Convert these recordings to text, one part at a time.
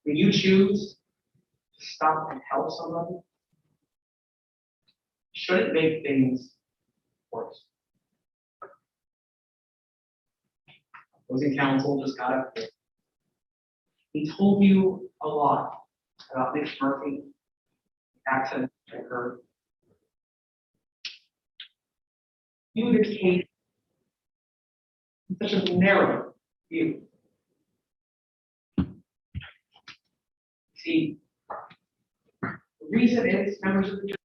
when you choose to stop and help somebody, shouldn't make things worse. Opposing counsel just got up here. He told you a lot about Nick Murphy, the accident that occurred. You the case in such a narrow view. See, the reason is members of the jury.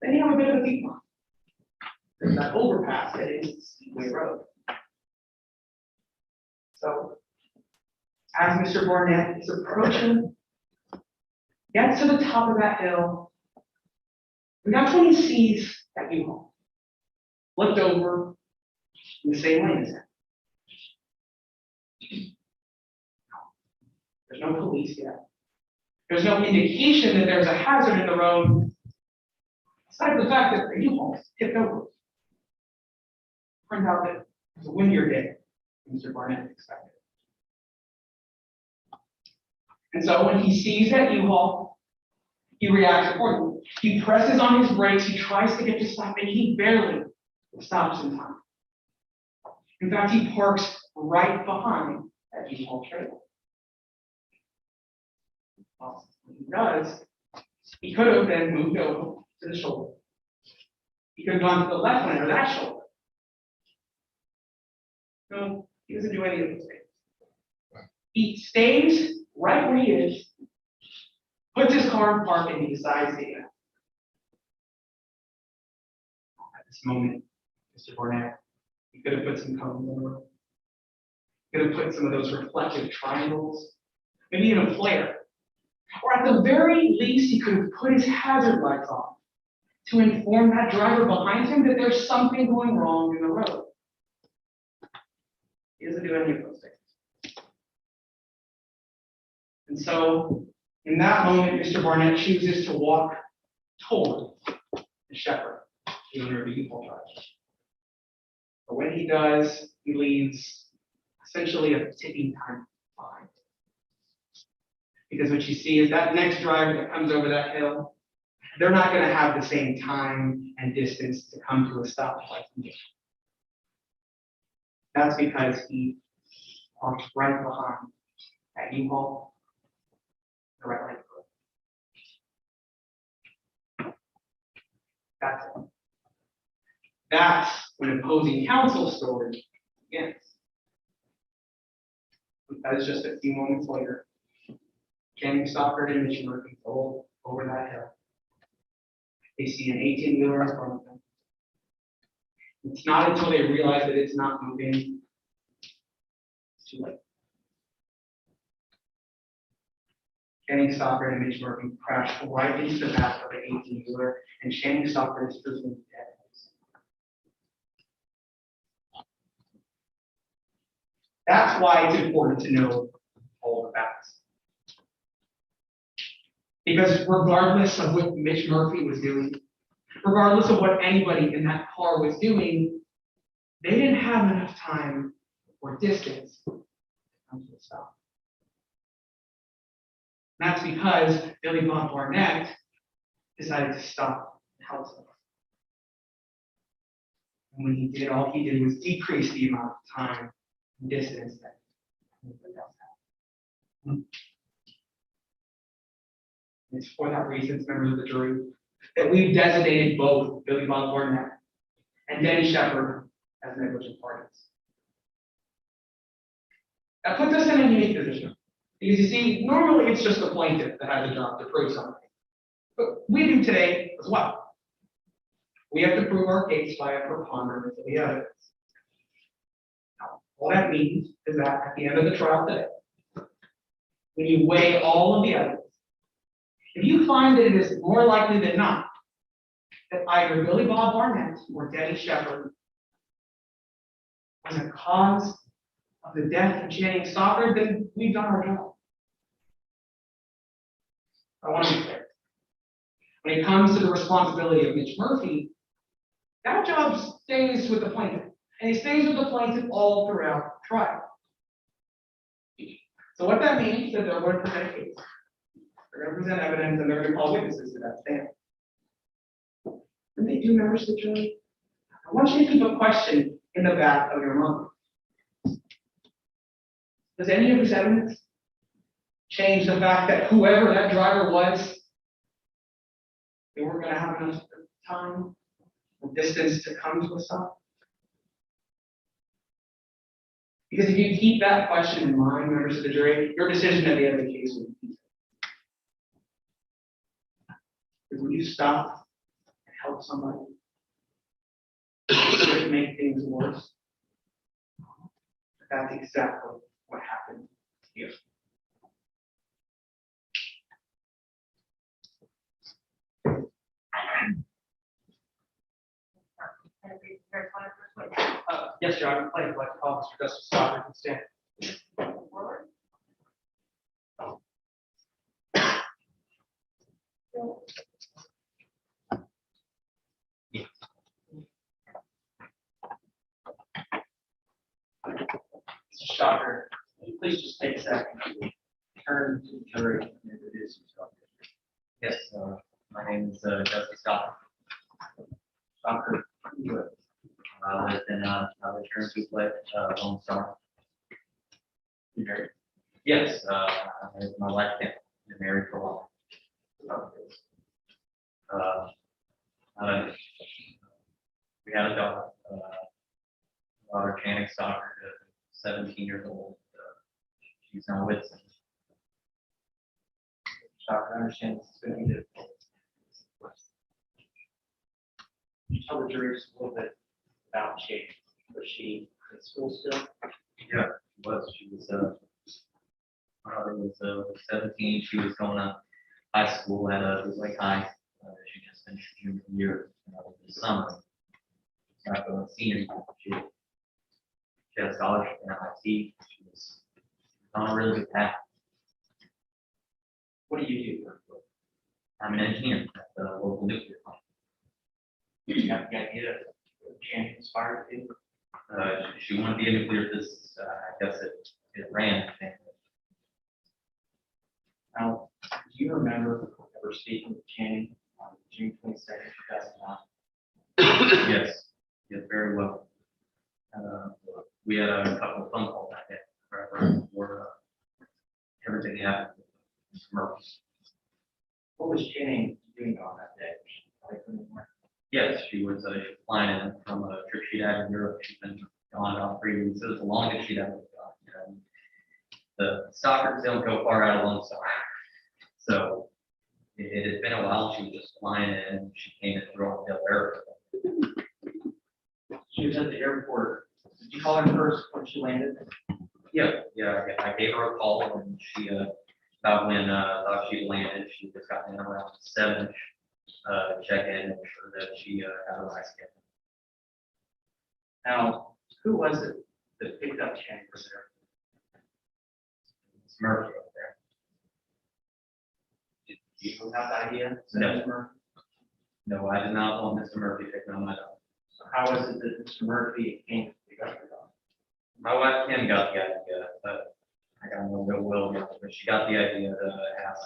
Then you have a bit of a decline. There's that overpass that is Speedway Road. So, as Mr. Barnett is approaching, gets to the top of that hill, and that's when he sees that U-Haul flipped over in the same lane as him. There's no police yet. There's no indication that there's a hazard in the road, aside from the fact that the U-Haul tipped over. Turns out that it was a windier day than Mr. Barnett expected. And so when he sees that U-Haul, he reacts accordingly. He presses on his brakes, he tries to get to stop, and he barely stops in time. In fact, he parks right behind that U-Haul trailer. Well, when he does, he could have then moved over to the shoulder. He could have gone to the left lane or that shoulder. No, he doesn't do any of those things. He stays right where he is, puts his car in park, and he decides to get out. At this moment, Mr. Barnett, he could have put some cones on the road. He could have put some of those reflective triangles, maybe even a flare. Or at the very least, he could have put his hazard lights on to inform that driver behind him that there's something going wrong in the road. He doesn't do any of those things. And so, in that moment, Mr. Barnett chooses to walk toward the shepherd, the owner of the U-Haul driver. But when he does, he leaves essentially a ticking time behind. Because what you see is that next driver that comes over that hill, they're not going to have the same time and distance to come to a stoplight. That's because he parks right behind that U-Haul, the right lane. That's it. That's when opposing counsel story begins. Because just a few moments later, Channing Stockard and Mitch Murphy go over that hill. They see an 18-wheeler in front of them. It's not until they realize that it's not moving, it's too late. Channing Stockard and Mitch Murphy crash right into the back of the 18-wheeler, and Channing Stockard is presumed dead. That's why it's important to know all the facts. Because regardless of what Mitch Murphy was doing, regardless of what anybody in that car was doing, they didn't have enough time or distance to come to a stop. And that's because Billy Bob Barnett decided to stop and help them. And when he did, all he did was decrease the amount of time and distance that anybody else had. It's for that reason, members of the jury, that we've designated both Billy Bob Barnett and Denny Shepard as negligent parties. That puts us in a unique position. Because you see, normally it's just the plaintiff that has a job to prove something. But we do today as well. We have to prove our case by a preponderance of the evidence. Now, all that means is that at the end of the trial today, when you weigh all of the evidence, if you find that it is more likely than not that either Billy Bob Barnett or Denny Shepard was the cause of the death of Channing Stockard, then we've done our job. I want to be clear. When it comes to the responsibility of Mitch Murphy, that job stays with the plaintiff. And it stays with the plaintiff all throughout the trial. So what that means is that they're going to present a case. They're going to present evidence and they're going to call witnesses to that stand. When they do, members of the jury, I want you to keep a question in the back of your mind. Does any of this evidence change the fact that whoever that driver was, they weren't going to have enough time or distance to come to a stop? Because if you keep that question in mind, members of the jury, your decision at the end of the case will be easy. Because when you stop and help somebody, it make things worse. But that's exactly what happened here. Yes, Your Honor, I'd like to call Mr. Justice Stockard and stand. Mr. Stockard, please just take a second to turn to the jury and introduce yourself. Yes, my name is Jessie Cox. Stockard, I live in another insurance duplex, Lone Star. you married? Yes, my wife been married for a while. We had a daughter, Channing Stockard, 17 years old. She's now with us. Stockard, I understand this is going to be difficult. Can you tell the jury just a little bit about Channing? Was she in school still? Yeah, she was. My daughter was 17. She was going to high school at Roadway High. She just finished junior year this summer. Got a senior year. She had a scholarship in MIT. She was on a really good path. What do you do? I'm an engineer at the local nuclear plant. You have the idea of Channing inspired you? She wanted to be a nuclear physicist. I guess it ran. Now, do you remember ever speaking with Channing on June 22nd, 2009? Yes, very well. We had a couple of phone calls that day before everything happened. What was Channing doing on that day? Yes, she was flying in from a trip she'd had in Europe. She'd been gone about 3 weeks. It was the longest she'd ever gone. the stalkers don't go far out along side. So it had been a while. She was just flying in. She came in through the airport. She was at the airport. Did you call her first when she landed? Yeah. I gave her a call and she about when she landed, she just got in around 7, check in and sure that she had a nice get. Now, who was it that picked up Kenny for there? It's Murphy up there. Did you have the idea? No. No, I did not want Mr. Murphy picking on my dog. So how was it that Mr. Murphy came to pick up your dog? My wife Kim got the idea, but I got no real will yet, but she got the idea to ask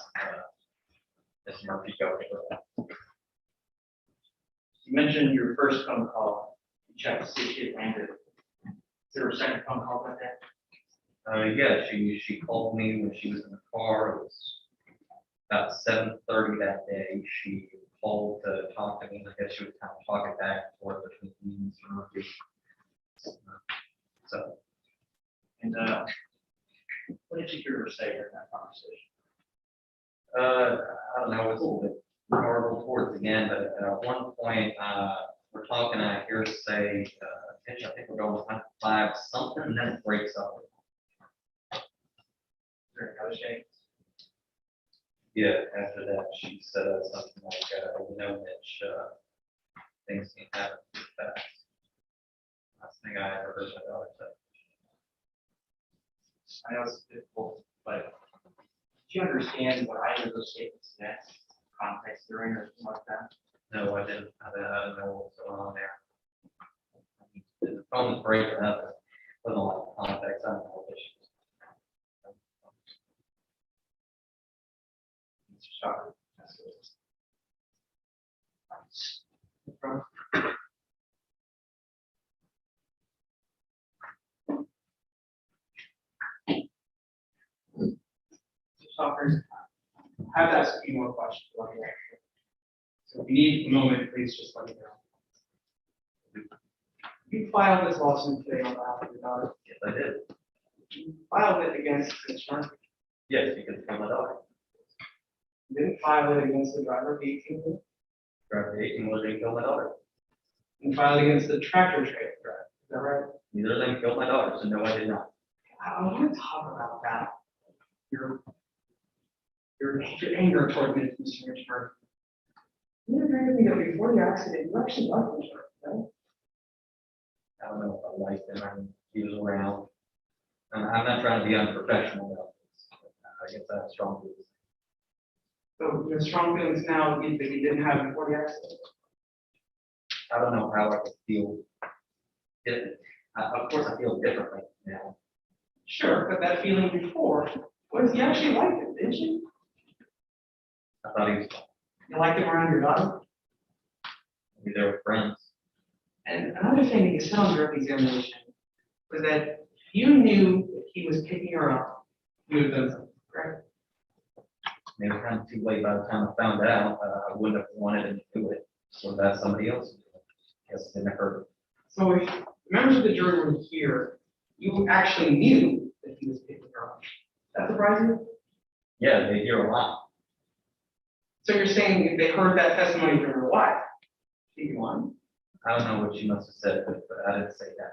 Mr. Murphy to go with her. You mentioned your first phone call. You checked to see if she had landed. Is there a second phone call like that? Yeah, she called me when she was in the car. It was about 7:30 that day. She called to talk to me. I guess she was kind of talking back and forth between me and Mr. Murphy. So. And what did you hear her say during that conversation? I don't know, it's a little bit horrible towards the end, but at one point, we're talking, I hear her say, I think we're going 5, something, and then it breaks up. Is there another shake? Yeah, after that, she said something like, we know that things can happen too fast. Last thing I ever heard my daughter say. I know it's difficult, but do you understand what either of those statements meant, context during or something like that? No, I didn't know what was going on there. The phone was breaking up, there wasn't a lot of context, I don't know what issues. Mr. Stockard, that's it. Stockard, I have to ask a few more questions. While you're here. So if you need a moment, please just let me know. You filed this lawsuit today on behalf of your daughter. Yes, I did. You filed it against Ms. Murphy. Yes, you can tell my daughter. You didn't file it against the driver of the 18 wheeler. Driver 18 was they killed my daughter. You filed it against the tractor trailer driver. Is that right? Neither of them killed my daughter, so no, I did not. I want to talk about that. Your anger toward Mr. Murphy. You agreed with me that before the accident, you actually loved Mr. Murphy, right? I don't know if I liked him. I mean, he was around. I'm not trying to be unprofessional about this. I guess I have strong feelings. So your strong feelings now that you didn't have before the accident? I don't know how I could feel. Of course, I feel differently now. Sure, but that feeling before was you actually liked him, didn't you? I thought he was, You liked him around your daughter? maybe they were friends. And another thing that you said on your examination was that you knew that he was picking her up, you would have done something, correct? Maybe kind of too late by the time I found out. I wouldn't have wanted him to do it. So that's somebody else. I guess it didn't hurt. So if members of the jury were here, you actually knew that he was picking her up. That surprise you? Yeah, they hear a lot. So you're saying they heard that testimony from your wife? You won. I don't know what she must have said, but I didn't say that.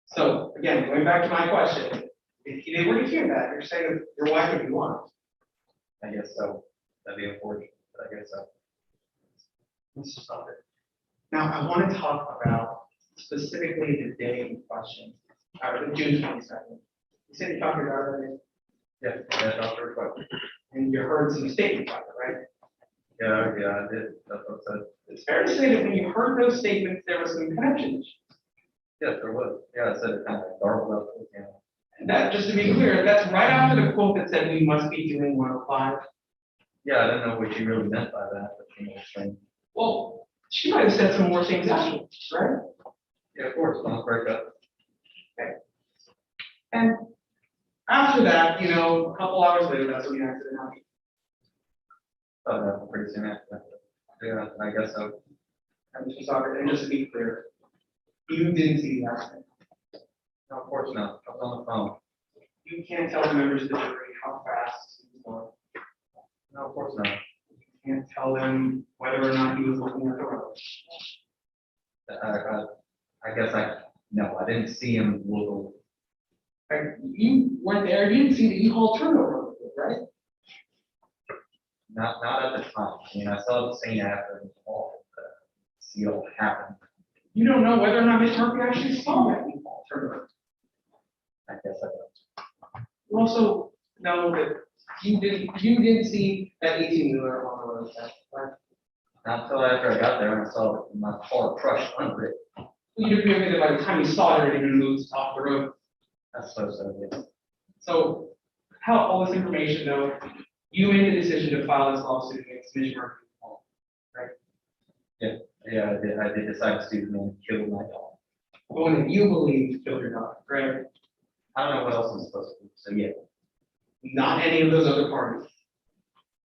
So again, going back to my question, if they were to hear that, you're saying that your wife would be won. I guess so. That'd be unfortunate, but I guess so. Let's just stop it. Now, I want to talk about specifically the day in question, or the June 22nd. You said you talked to your daughter, Yeah, that's not very quick. and you heard some statements about it, right? Yeah, I did. That's what I said. It's fair to say that when you heard those statements, there was some connection. Yes, there was. Yeah, I said it kind of garbled up. You know. And that, just to be clear, that's right after the quote that said we must be doing 105. Yeah, I didn't know what she really meant by that, but she was saying. Well, she might have said some more things afterwards, right? Yeah, of course, don't break up. Okay. And after that, you know, a couple hours later, that's when the accident happened. Oh, that's pretty soon after that. Yeah, I guess so. And just to be clear, you didn't see the accident. No, of course not. I was on the phone. You can't tell the members of the jury how fast he was going. No, of course not. You can't tell them whether or not he was looking at the road. I guess no, I didn't see him look. You weren't there, you didn't see the U-Haul turnover, right? Not at the time. I mean, I saw the scene after the fall, see what happened. You don't know whether or not Ms. Murphy actually saw that U-Haul turnover. I guess I don't. You also know that you didn't see that 18-wheeler on the road, right? Not until after I got there and I saw my car crushed under it. You'd agree with me that by the time you saw it, it had been moved off the road. I suppose so, yeah. So, how all this information though, you made the decision to file this lawsuit against Ms. Murphy, right? Yeah, I did decide to do and kill my dog. The one that you believe killed your dog, right? I don't know what else I'm supposed to do, so yeah. Not any of those other parties.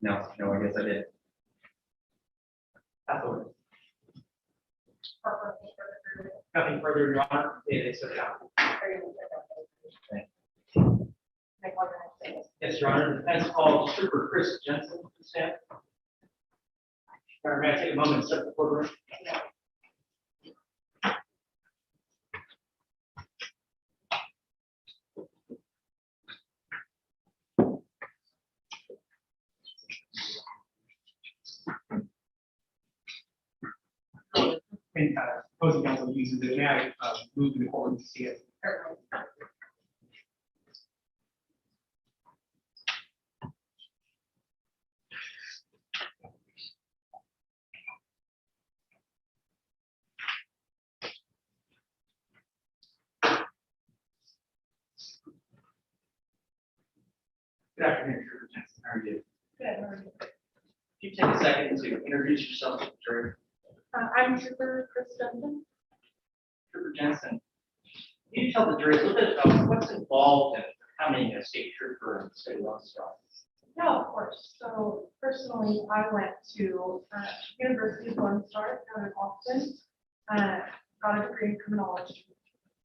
No, I guess I did. That's the word. Nothing further, Your Honor. It is so down. Yes, Your Honor. The defense called Trooper Chris Jensen to stand. Your Honor, may I take a moment to set the courtroom? And opposing counsel uses it. May I move to the courtroom to see it? Good afternoon, Trooper Jensen. How are you? Good, how are you? If you take a second to introduce yourself to the jury. I'm Trooper Chris Jensen. Trooper Jensen, can you tell the jury a little bit about what's involved in becoming a state trooper in the state of Lone Star? Yeah, of course. So personally, I went to University of Lone Star down in Austin, got a degree in criminology.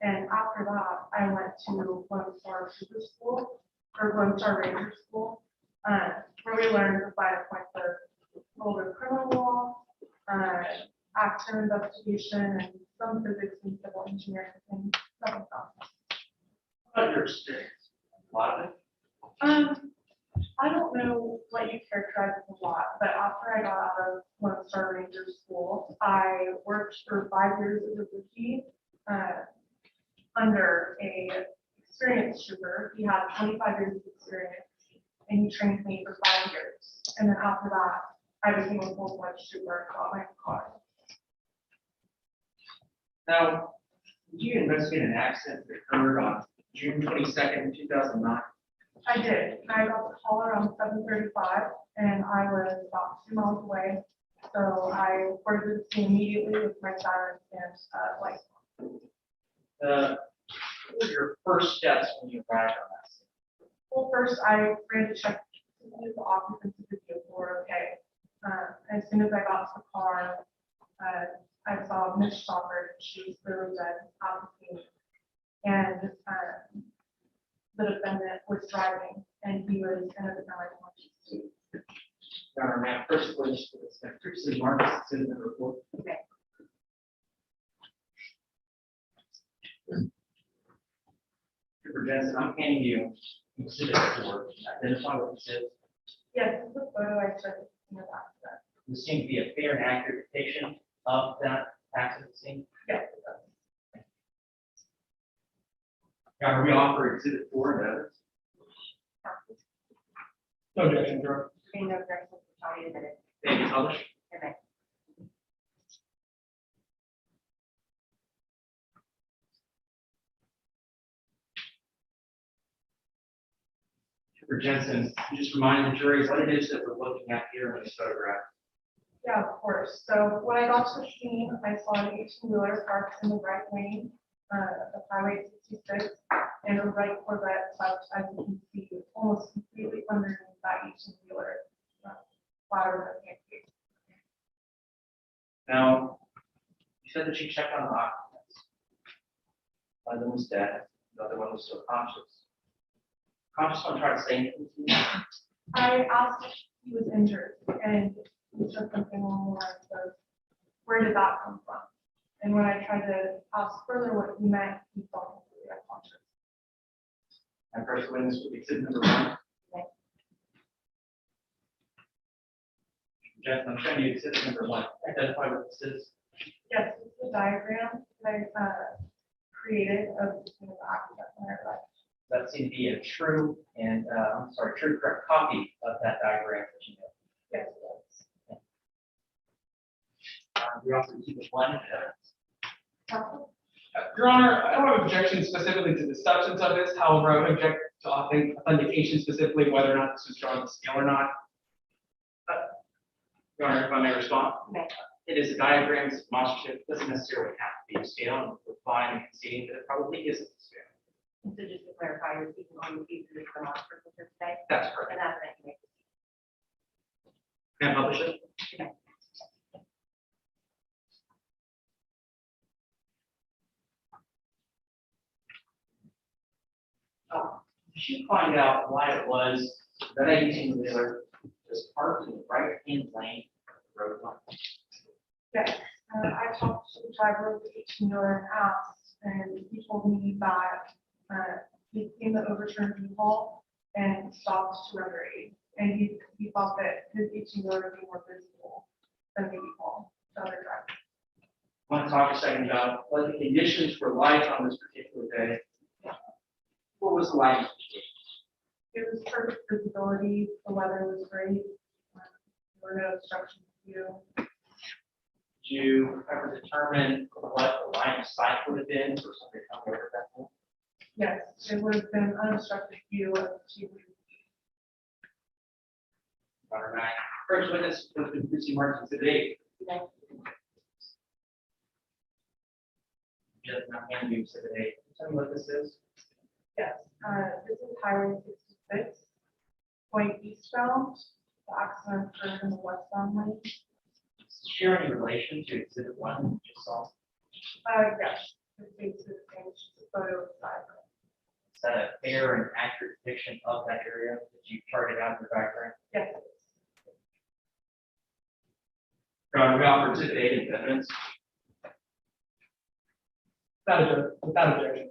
And after that, I went to Lone Star Trooper School, or Lone Star Ranger School, where we learned the 5 points of older criminal law, accident investigation, and some physics and civil engineering and stuff like that. What about your experience? A lot of it? I don't know what you characterize as a lot, but after I got out of Lone Star Ranger School, I worked for 5 years as a rookie under a experienced trooper. He had 25 years of experience, and he trained me for 5 years. And then after that, I became a full-fledged trooper and got my car. Now, did you investigate an accident that occurred on June 22nd, 2009? I did. I got the call around 7:35, and I was about 2 miles away. So I reported the scene immediately with my sirens and lights on. What were your first steps when you arrived on that scene? Well, first I ran to check to see if the occupants of the vehicle were okay. As soon as I got to the car, I saw Miss Stockard. She was clearly dead out of the scene. And the defendant was driving, and he was in a unconscious state. Your Honor, may I first place for this previously marked as citizen report? Okay. Trooper Jensen, I'm handing you exhibit 4. Identify what this is. Yes, this is the photo I took in the back. This seems to be a fair and accurate depiction of that accident scene. Yes. Your Honor, we offer exhibit 4 and others. No objection, Your Honor. Being no objection to county admitted. Thank you, published. Okay. Trooper Jensen, can you just remind the jury what it is that we're looking at here in this photograph? Yeah, of course. So when I got to the scene, I saw an 18-wheeler parked in the right lane of Highway 66, and a red Corvette parked, as you can see, almost completely underneath that 18-wheeler, flatter than a pancake. Now, you said that you checked on the occupants. One of them was dead, the other one was still conscious. Conscious one tried to say anything to you? I asked if he was injured, and he said something along the lines of, where did that come from? And when I tried to ask further what he meant, he felt completely unconscious. And first witness would be exhibit number 1. Jeff, I'm showing you exhibit number 1. Identify what this is. Yes, it's the diagram that I created of the accident when I arrived. That seems to be a true and, true correct copy of that diagram that you know. Yes, it is. We also keep it one evidence. Counsel? Your Honor, I don't have objections specifically to the substance of this. However, I would object to authentication specifically, whether or not this was drawn on the scale or not. Your Honor, if I may respond. May. It is a diagram, it's a demonstrative, it doesn't necessarily have to be a scale, and we're fine and conceding that it probably isn't a scale. And so just to clarify, you're speaking on the future of the monster for today, That's correct. and that's that you make. Can I publish it? Okay. Did you find out why it was that 18-wheeler was parked in the right-hand lane of the roadway? Yes, I talked to the driver of the 18-wheeler and asked, and he told me that he came to overturn U-Haul and stopped to render aid. And he thought that his 18-wheeler would be more visible than the U-Haul, the other driver. I want to talk a second about what the conditions were like on this particular day. What was the lighting? It was perfect visibility, the weather was great, there were no obstructions of view. Did you ever determine what the line of sight would have been for somebody to come over that point? Yes, it would have been unobstructed view of two. Runner 9. First witness was the Brucey Martin today. Yes, not hand you exhibit 8. Tell me what this is. Yes, this is Highway 66, going eastbound. The accident occurred in the westbound lane. Share any relation to exhibit 1 you just saw? Yes, it's basically the same, it's just a photo of the diagram. Is that a fair and accurate depiction of that area that you charted out in the diagram? Yes, it is. Your Honor, we offer exhibit 8 as evidence. Without objection.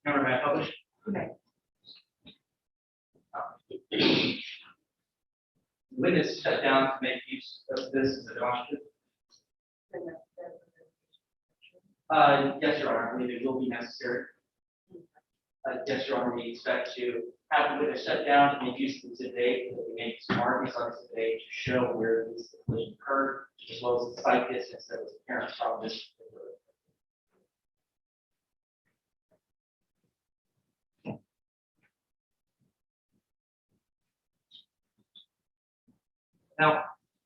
Your Honor, may I publish? Okay. Witness sat down to make use of this as a demonstrative. Yes, Your Honor, I believe it will be necessary. Yes, Your Honor, we expect to have the witness sit down to make use of exhibit 8, that we make some markings on exhibit 8 to show where this collision occurred, as well as the site distance that was apparent from this particular. Now,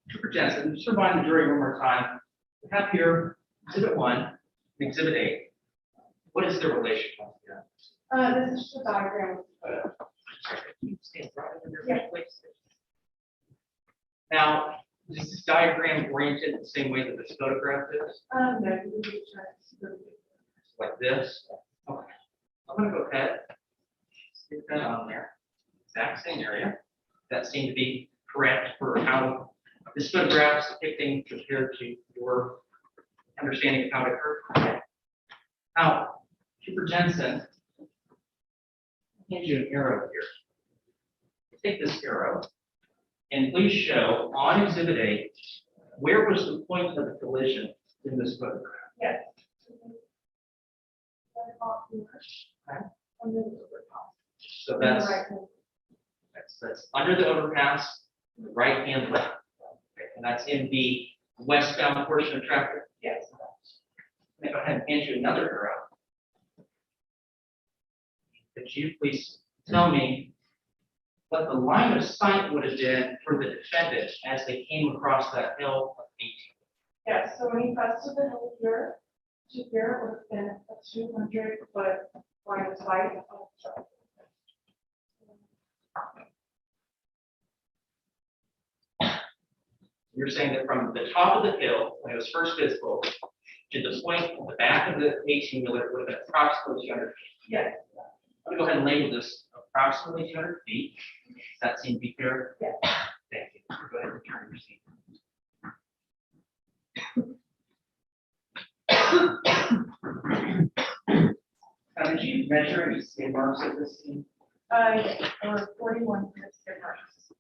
Trooper Jensen, just to remind the jury one more time, we have here exhibit 1 and exhibit 8. What is their relation? This is just a diagram. Yeah. Now, is this diagram oriented the same way that this photograph is? No, you can just Like this? Okay. I'm gonna go ahead, stick that on there, exact same area. That seemed to be correct for how this photograph is depicting compared to your understanding of how it occurred. Now, Trooper Jensen, I hand you an arrow here. Take this arrow and please show on exhibit 8, where was the point of the collision in this photograph? Yes. Okay. Under the overpass. So that's, Right. that's under the overpass, in the right-hand lane. Okay, and that's in the westbound portion of traffic? Yes. Let me go ahead and hand you another arrow. Could you please tell me what the line of sight would have been for the defendant as they came across that hill of 18? Yes, so when he crested the hill here, to here would have been a 200-foot line of sight. You're saying that from the top of the hill, when it was first visible, to the point at the back of the 18-wheeler would have been approximately 200 feet. Yes, I'm gonna go ahead and label this approximately 200 feet. Does that seem to be fair? yes. Thank you. Go ahead and return your seat. Did you measure any skid marks at this scene? Yes, there were 41 skid marks.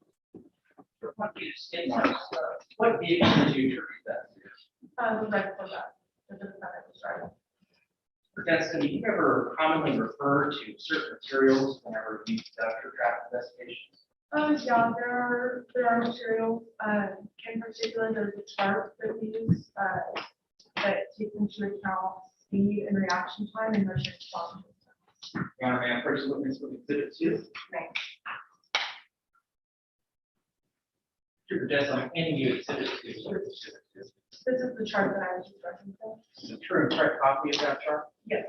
What do you skid marks? What vehicle did you attribute that to? The red for that, the defendant was driving. Denson, do you ever commonly refer to certain materials whenever you conduct your traffic investigations? Yeah, there are materials, in particular, there's a chart that we use, that takes into account speed and reaction time and motion response. Your Honor, may I first witness with exhibit 2? Right. Mr. Denson, I'm handing you exhibit 2. What is exhibit 2? This is the chart that I was just referencing. Is it true and correct copy of that chart? Yes.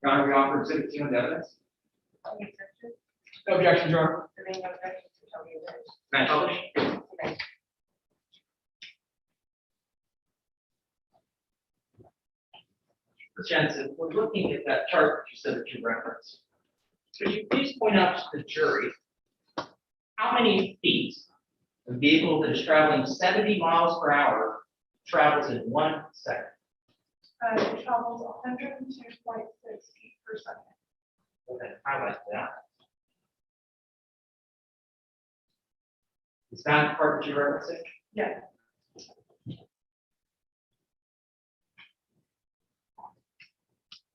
Your Honor, we offer exhibit 2 in evidence. Any objections? No objections, Your Honor. There being no objections, to tell you that. May I publish? Okay. Mr. Jensen, we're looking at that chart that you said that you referenced. Could you please point out to the jury how many feet a vehicle that is traveling 70 miles per hour travels in 1 second? It travels 102.6 feet per second. Okay, highlight that. Is that the part that you're referencing? Yes.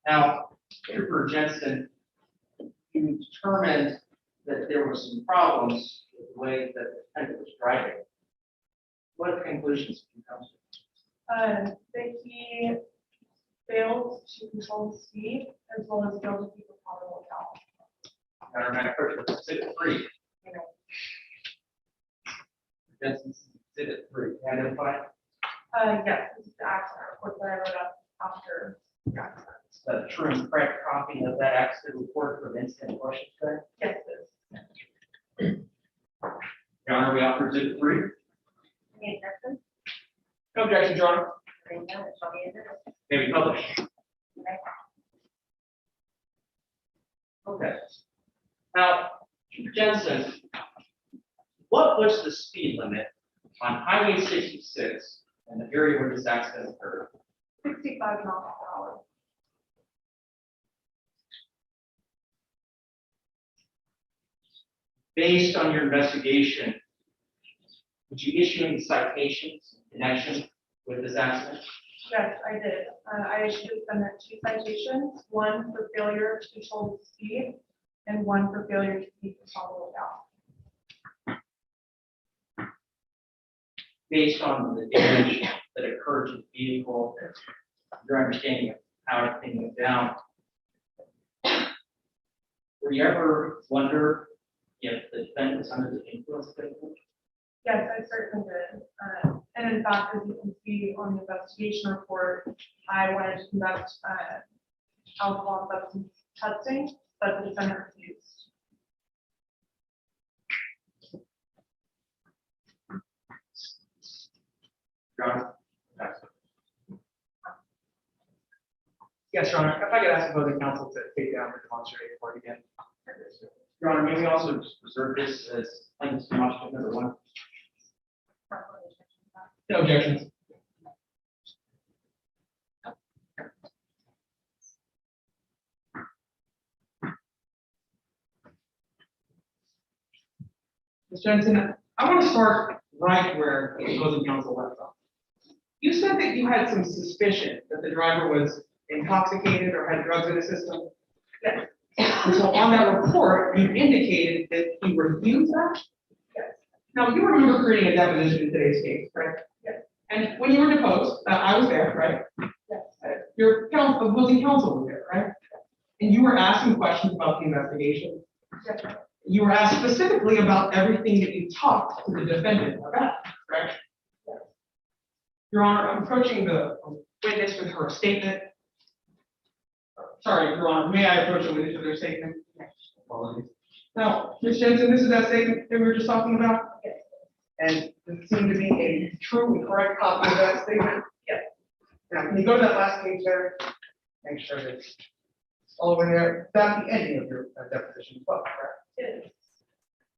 Now, Trooper Jensen, you determined that there were some problems with the way that the defendant was driving. What conclusions did you come to? That he failed to control the speed as well as failed to keep a proper lookout. Your Honor, may I approach with exhibit 3? You know, Jensen's exhibit 3. Can you identify? yes, this is the accident report that I wrote up after the accident. Is that a true and correct copy of that accident report from incident in Washington State? Yes, it is. Your Honor, we offer exhibit 3. Any objections? No objections, Your Honor. There being none, it shall be admitted. May we publish? Okay. Now, Trooper Jensen, what was the speed limit on Highway 66 in the area where this accident occurred? 65 miles per hour. Based on your investigation, did you issue any citations in connection with this accident? Yes, I did. I issued the defendant 2 citations, one for failure to control the speed and one for failure to keep a proper lookout. Based on the damage that occurred to the vehicle, your understanding of how everything went down, were you ever wonder if the defendant was under the influence of anything? Yes, I certainly did. And in fact, as you can see on the investigation report, I wanted to conduct alcohol and substance testing, but the defendant refused. Your Honor? Yes, Your Honor. If I could ask the opposing counsel to take down the demonstrated report again. Your Honor, may we also just reserve this as plaintiff's demonstrative number 1? No objections. Ms. Jensen, I want to start right where the opposing counsel left off. You said that you had some suspicion that the driver was intoxicated or had drugs in his system. Yes. And so on that report, you indicated that he refused that? Yes. Now, you remember creating a deposition in today's case, right? Yes. And when you were deposed, I was there, right? Yes. Your opposing counsel was there, right? And you were asking questions about the investigation. Yes. You were asked specifically about everything that you talked to the defendant about, right? Yes. Your Honor, I'm approaching the witness with her statement. Sorry, Your Honor, may I approach the witness with her statement? Apologies. Now, Ms. Jensen, this is that statement that we were just talking about? And it seemed to be a true and correct copy of that statement? Yes. Now, can you go to that last page there? Make sure that it's all over there. That's the ending of your deposition as well, correct? It is.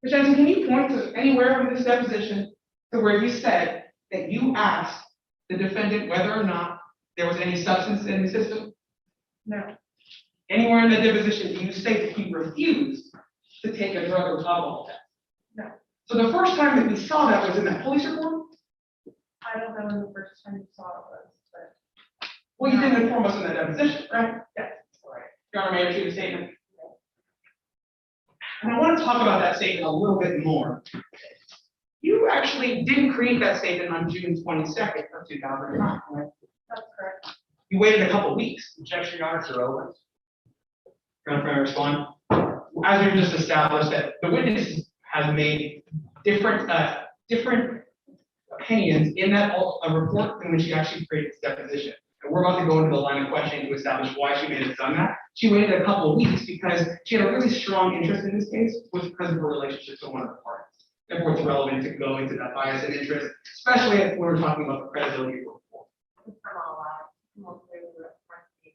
Ms. Jensen, can you point to anywhere in this deposition to where you said that you asked the defendant whether or not there was any substance in the system? No, Anywhere in the deposition, do you state that he refused to take a drug or alcohol test? no. So the first time that we saw that was in that police report? I don't know when the first time you saw it was, but Well, you didn't inform us in that deposition, right? yes. All right. Your Honor, may I read the statement? And I want to talk about that statement a little bit more. You actually didn't create that statement on June 22nd of 2009, right? That's correct. You waited a couple weeks. Objection, Your Honor, to relevant. Your Honor, can I respond? As we just established, that the witness has made different opinions in that report in which she actually created this deposition. And we're about to go into the line of questioning to establish why she may have done that. She waited a couple of weeks because she had a really strong interest in this case, was because of her relationship to one of the parties. Therefore, it's relevant to go into that bias and interest, especially when we're talking about the credibility of the report. From all mostly the front page.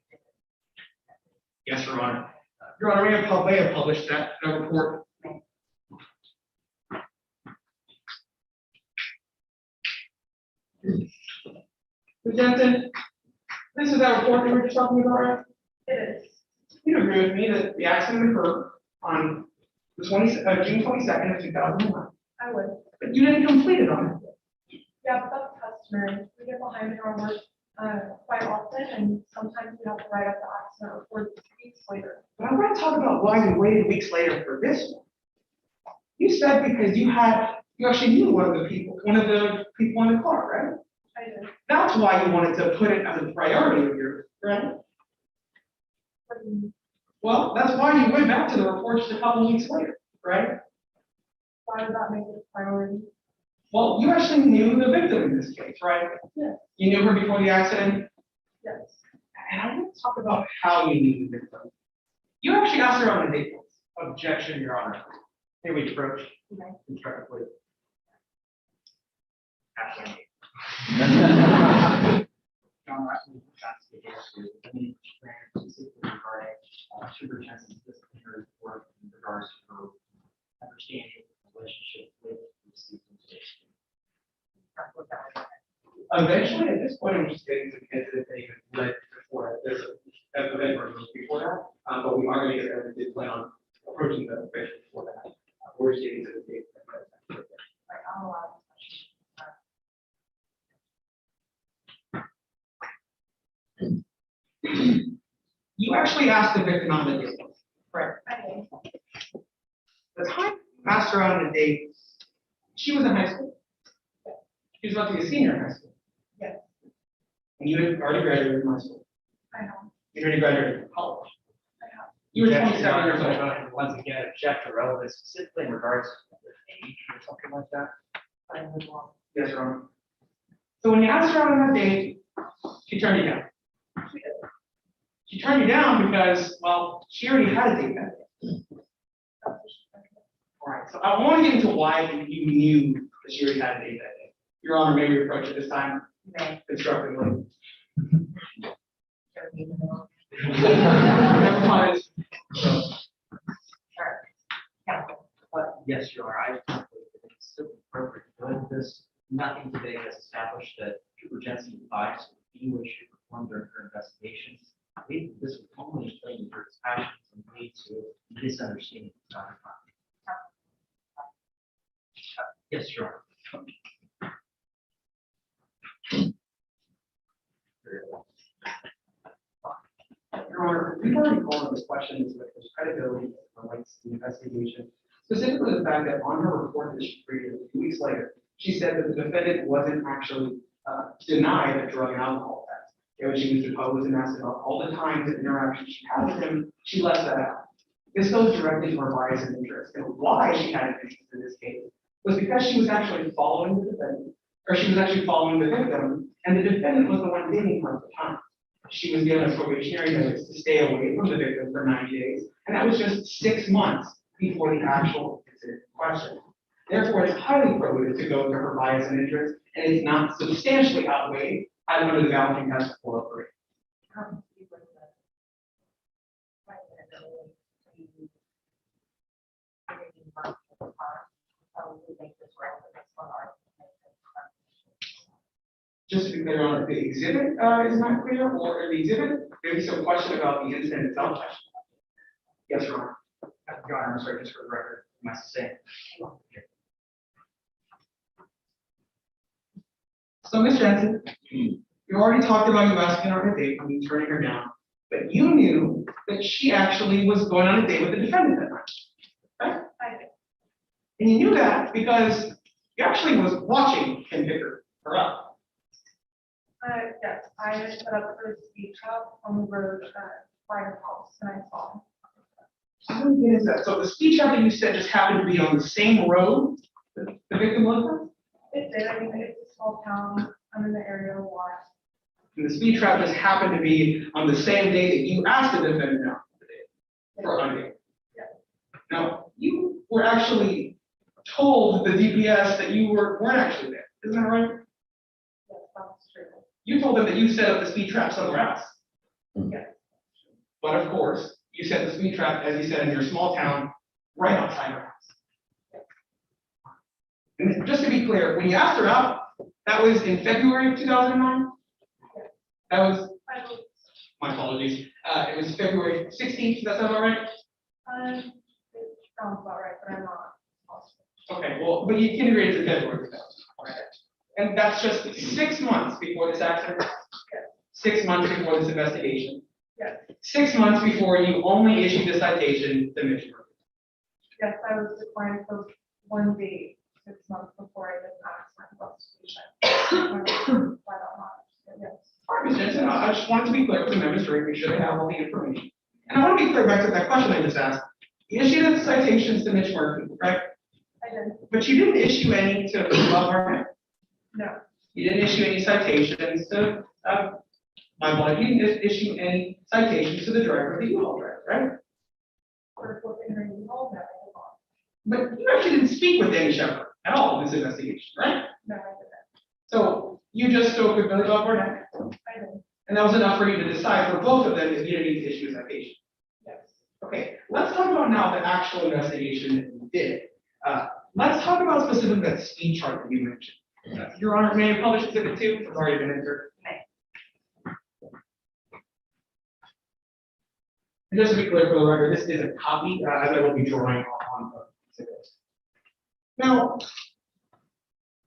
Yes, Your Honor. Your Honor, may have published that report. Ms. Jensen, this is that report that we were just talking about, right? It is. You agree with me that the accident occurred on the June 22nd of 2001, I would. but you didn't complete it on it. Yeah, but that's customary. We get behind in our work quite often, and sometimes we have to write up the accident report weeks later. But I'm going to talk about why you waited weeks later for this one. You said because you actually knew one of the people in the car, right? I did. That's why you wanted to put it as a priority of yours, right? Well, that's why you went back to the report just a couple weeks later, right? Why would that make it a priority? Well, you actually knew the victim in this case, right? Yes. You knew her before the accident, Yes. and I want to talk about how you knew the victim. You actually asked her on a date. Objection, Your Honor. Here we approach. Okay. Constructively. Absolutely. John Russell, shots to get to any specifically regarding Superintendent's disciplinary work in regards to her understanding of the relationship with the superintendent. Eventually, at this point, I'm just getting to the that they even led before that. There's an event where it was before that, but we are going to get there. We did plan on approaching the event before that. We're just getting to the date. Right, I'm allowed. You actually asked the victim on the date, correct? I did. The time you asked her on the date, she was in high school. She was about to be a senior in high school. Yes. And you had already graduated from high school. I know. You already graduated from college. I have. You were Objection, 27 years Your old. Honor. Once again, object to relevance specifically in regards to the age or something like that. I was wrong. Yes, Your Honor. So when you asked her on that date, she turned you down. She turned you down because, well, she already had a date that day. All right, so I want to get into why you knew that she already had a date that day. Your Honor, maybe we approach it this time constructively. Never mind. Yes, Your Honor, I think it's still appropriate to go into this. Nothing today has established that Trooper Jensen advised any way, shape, or form during her investigations. I believe this would only explain her passions and lead to misunderstanding. Yes, Your Honor. Your Honor, we've already gone over this question with this credibility that relates to the investigation. Specifically, the fact that on her report that she created a few weeks later, she said that the defendant wasn't actually denied a drug and alcohol test. And when she was deposed and asked about all the times and interactions she had with him, she left that out. This goes directly to her bias and interest. And why she had an interest in this case was because she was actually following the defendant, or she was actually following the victim, and the defendant was the one dating her at the time. She was given a probationary notice to stay away from the victim for 90 days, and that was just 6 months before the actual incident in question. Therefore, it's highly probative to go to her bias and interest, and it's not substantially outweighed under the balancing test of 403. Just to be clear on the exhibit is not clear, or the exhibit, maybe some question about the incident itself. Yes, Your Honor. Your Honor, I'm sorry, just for the record, must say. So, Ms. Jensen, you already talked about you asking her on a date and you turning her down, but you knew that she actually was going on a date with the defendant that night, right? I did. And you knew that because you actually was watching him pick her up. Yes, I had set up for a speed trap on the road by her house, and I saw him. How many is that? So the speed trap that you said just happened to be on the same road that the victim was on? It did. I mean, it's a small town. I'm in the area a lot. And the speed trap just happened to be on the same day that you asked the defendant out for a date. Yeah. Now, you were actually told the DPS that you weren't actually there. Isn't that right? Yes, that's true. You told them that you set up the speed trap somewhere else. Yes. But of course, you set the speed trap, as you said, in your small town, right outside your house. And just to be clear, when you asked her out, that was in February of 2009? Yes. That was, I believe. my apologies, it was February 16th, does that sound all right? It sounds about right, but I'm not positive. Okay, well, but you can agree it's in February 2009. Okay. And that's just 6 months before this accident? Yes. 6 months before this investigation? Yes. 6 months before you only issued the citation to Mitch Murphy? Yes, I was declined for one date 6 months before I did an accident investigation. Yes. All right, Ms. Jensen, I just wanted to be clear with the members, to make sure they have all the information. And I want to be clear back to that question I just asked. You issued the citations to Mitch Murphy, right? I did. But you didn't issue any to Bob Barnett. No. You didn't issue any citations to, my boy, you didn't issue any citations to the driver of the U-Haul driver, right? Or flipping her email, no, I did not. But you actually didn't speak with Danny Shepard at all in this investigation, right? No, I didn't. So you just spoke with Billy Bob Barnett, I didn't. and that was enough for you to decide for both of them that you didn't need to issue a citation. Yes. Okay, let's talk about now the actual investigation that you did. Let's talk about specifically that speed chart that you mentioned. Your Honor, may I publish exhibit 2? It's already been entered. And just to be clear for the record, this is a copy, as I will be drawing on the exhibit. Now,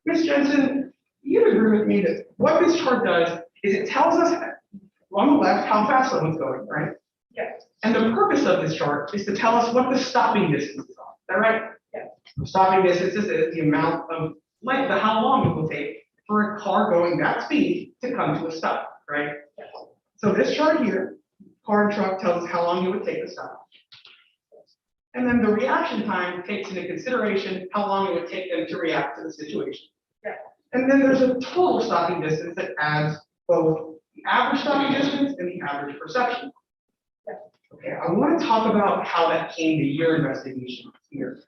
Ms. Jensen, you agree with me that what this chart does is it tells us on the left how fast someone's going, right? Yes. And the purpose of this chart is to tell us what the stopping distance is. Is that right? Yes. The stopping distance is the amount of length, how long it will take for a car going that speed to come to a stop, right? Yes. So this chart here, car and truck, tells us how long it would take to stop. And then the reaction time takes into consideration how long it would take them to react to the situation. Yes. And then there's a total stopping distance that adds both the average stopping distance and the average perception. Yes. Okay, I want to talk about how that came to your investigation here.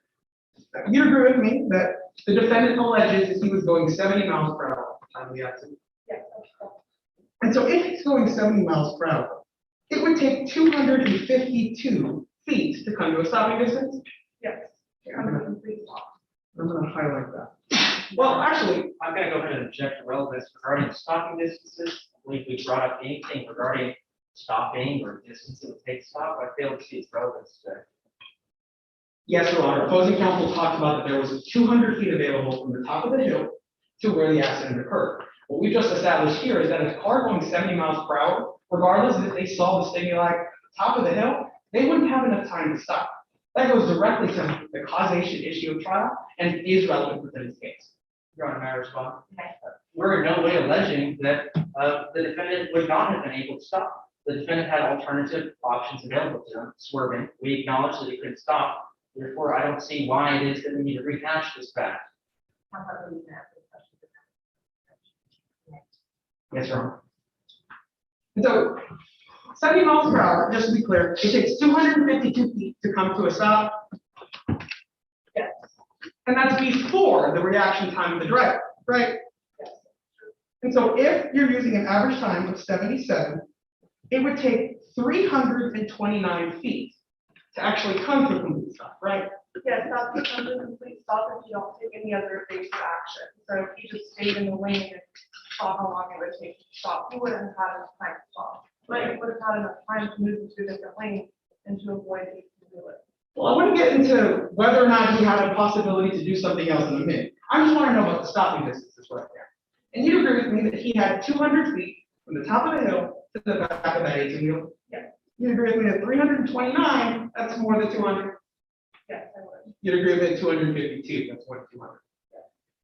You agree with me that the defendant alleges that he was going 70 miles per hour at the time of the accident? Yes, that's correct. And so if he's going 70 miles per hour, it would take 252 feet to come to a stopping distance? Yes. Okay, I'm I'm going to please walk. gonna highlight that. Well, actually, I'm gonna go ahead and object to relevance regarding stopping distances. I believe we brought up anything regarding stopping or distance it would take to stop. I fail to see its relevance today. yes, Your Honor, opposing counsel talked about that there was 200 feet available from the top of the hill to where the accident occurred. What we just established here is that a car going 70 miles per hour, regardless if they saw the stimuli at the top of the hill, they wouldn't have enough time to stop. That goes directly to the causation issue of trial and is relevant within this case. Your Honor, may I respond? Okay. We're in no way alleging that the defendant would not have been able to stop. The defendant had alternative options available to him, swerving. We acknowledge that he couldn't stop. Therefore, I don't see why it is that we need to rehash this fact. How about we ask the question? Yes, Your Honor. And so, 70 miles per hour, just to be clear, it takes 252 feet to come to a stop. And that's before the reaction time of the driver, right? Yes. And so if you're using an average time of 77, it would take 329 feet to actually come to a complete stop, right? Yes, that's because of complete stop if you don't take any other evasive action. So if you just stayed in the lane and saw how long it would take to stop, you wouldn't have had enough time to stop. But you would have had enough time to move into a different lane and to avoid the wheeler. Well, I want to get into whether or not he had a possibility to do something else in a minute. I just want to know about the stopping distances right there. And you'd agree with me that he had 200 feet from the top of the hill to the back of that 18-wheel? Yes. You'd agree with me that 329, that's more than 200? Yes, I would. You'd agree with me that 252, that's more than 200?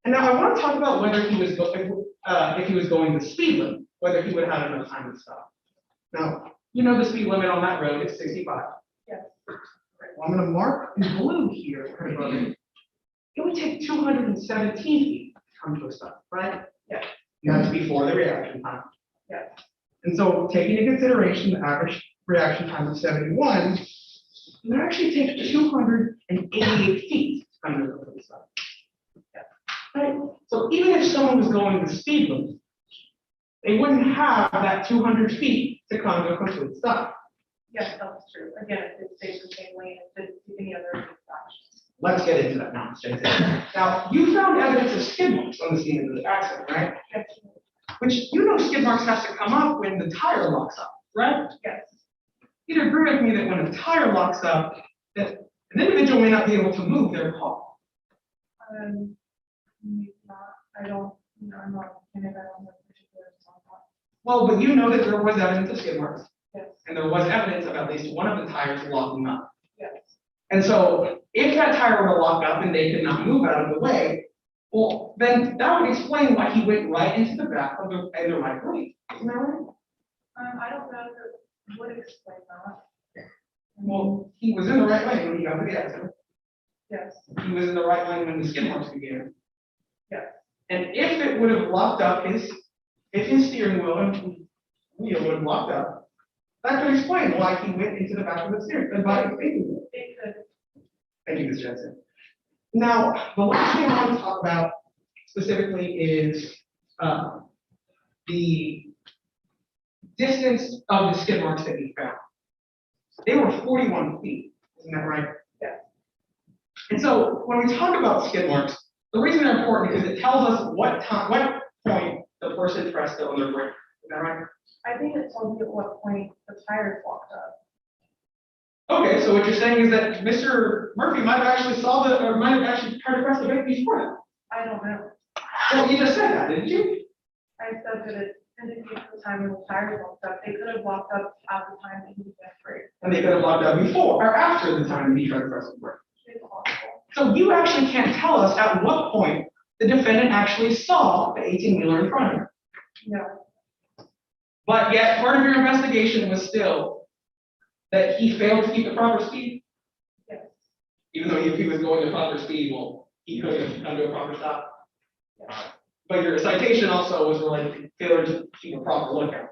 And now I want to talk about whether he was, if he was going the speed limit, whether he would have had enough time to stop. Now, you know the speed limit on that road is 65. Yes. Well, I'm going to mark in blue here. It would take 217 feet to come to a stop, right? Yes. And that's before the reaction time. Yes. And so taking into consideration the average reaction time of 71, it would actually take 288 feet to come to a complete stop. Right? So even if someone was going the speed limit, they wouldn't have that 200 feet to come to a complete stop. Yes, that's true. Again, if it stays in the same lane, it didn't do any other actions. Let's get into that now, Jessie. Now, you found evidence of skid marks on the scene of the accident, right? Yes. Which you know skid marks has to come up when the tire locks up, right? Yes. You'd agree with me that when a tire locks up, that an individual may not be able to move their car. Maybe not. I don't, I'm not, I don't know particulars on that. Well, but you know that there was evidence of skid marks, Yes. and there was evidence of at least one of the tires locking up. Yes. And so if that tire were to lock up and they could not move out of the way, well, then that would explain why he went right into the back of the right lane. Isn't that right? I don't know if it would explain that. Well, he was in the right lane when he got to the accident. Yes. He was in the right lane when the skid marks began. Yes. And if it would have locked up if his steering wheel and wheel would have locked up, that could explain why he went into the back of the steering wheel. It could. Thank you, Ms. Jensen. Now, the last thing I want to talk about specifically is the distance of the skid marks that we found. They were 41 feet, isn't that right? Yes. And so when we talk about skid marks, the reason they're important is it tells us what point the person pressed on their brake. Is that right? I think it tells you at what point the tires locked up. Okay, so what you're saying is that Mr. Murphy might have actually might have actually tried to press the brake before that. I don't know. Well, you just said that, didn't you? I said that it indicates the time when the tires locked up. They could have locked up at the time that he was brake. And they could have locked up before or after the time that he tried to press the brake. It's possible. So you actually can't tell us at what point the defendant actually saw the 18-wheeler in front of him. No. But yet, part of your investigation was still that he failed to keep the proper speed. Yes. Even though if he was going the proper speed, well, he could have come to a proper stop. Yes. But your citation also was related to failure to keep a proper lookout.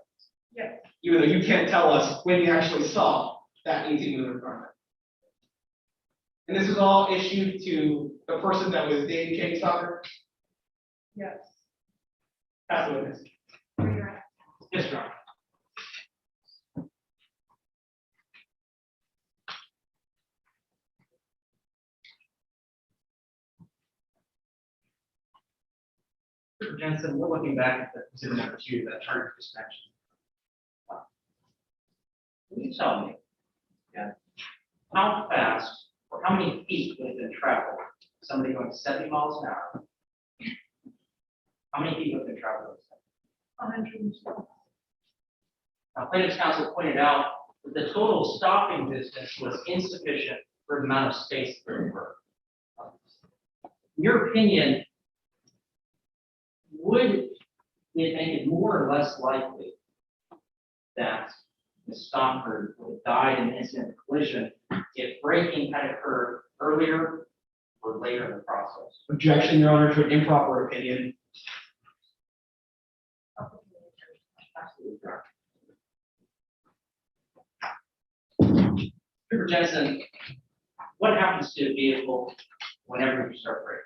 Yes. Even though you can't tell us when you actually saw that 18-wheeler in front of him. And this was all issued to the person that was dating Jane Stalker. Yes. That's what it is. Yes, Your Honor. Mr. Jensen, we're looking back at the exhibit number 2, that chart of inspection. Can you tell me, how fast or how many feet would have been traveled? Somebody going 70 miles an hour. How many feet would have been traveled? 112. Now, plaintiff's counsel pointed out that the total stopping distance was insufficient for the amount of space that there were. In your opinion, would it make it more or less likely that Ms. Stockford would have died in an incident of collision if braking had occurred earlier or later in the process? Objection, Your Honor, to an improper opinion. Absolutely correct. Mr. Jensen, what happens to a vehicle whenever you start braking.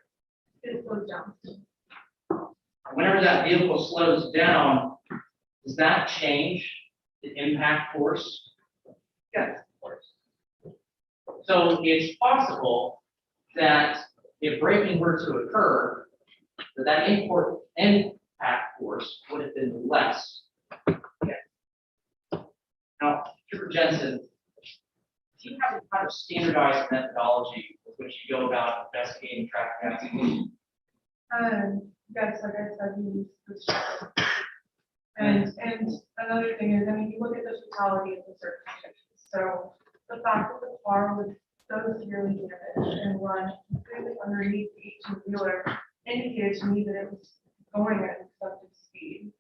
It slows down. Whenever that vehicle slows down, does that change the impact force? Yes, of course. So it's possible that if braking were to occur, that impact force would have been less. Now, Trooper Jensen, do you have a kind of standardized methodology with which you go about investigating traffic accidents? Yes, like I said, we use this. And another thing is, I mean, you look at the totality of the circumstances. So the fact that the car was so severely damaged and run completely underneath the 18-wheeler indicated to me that it was going at excessive speed.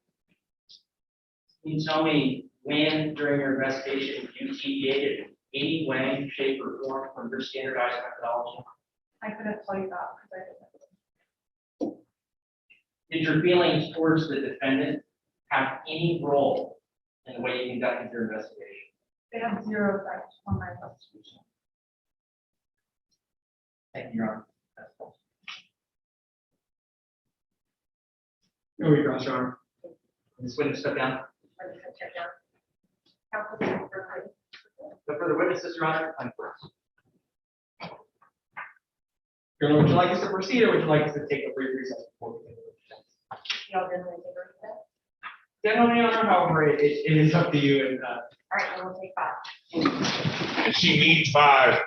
Can you tell me when during your investigation you deviated in any way, shape, or form from your standardized methodology? I couldn't tell you that because I didn't. Did your feelings towards the defendant have any role in the way you conducted your investigation? They have zero effect on my investigation. Thank you, Your Honor. No, Your Honor. This witness step down. Counsel, please proceed. No further witnesses, Your Honor. I'm first. Your Honor, would you like us to proceed or would you like us to take a brief recess before we begin? Y'all didn't really take a recess? Gentlemen, Your Honor, however, it is up to you and, All right, then we'll take 5. And she needs 5.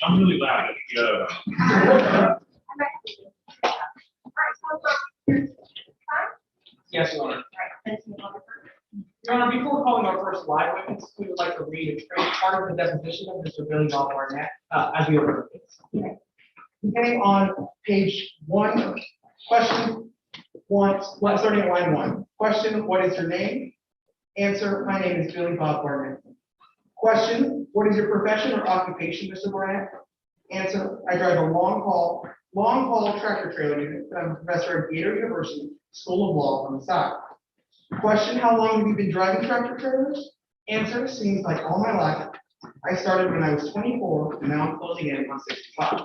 I'm really loud. Yes, Your Honor. Your Honor, before calling our first live witness, we would like to read a part of the deposition of Mr. Billy Bob Barnett, as we open it. Beginning on page 1, question 1, starting at line 1. Question, what is your name? Answer, my name is Billy Bob Barnett. Question, what is your profession or occupation, Mr. Barnett? Answer, I drive a long haul tractor trailer unit, and I'm a professor at Gator University School of Law on the side. Question, how long have you been driving tractor trailers? Answer, seems like all my life. I started when I was 24, and now I'm closing in on 65.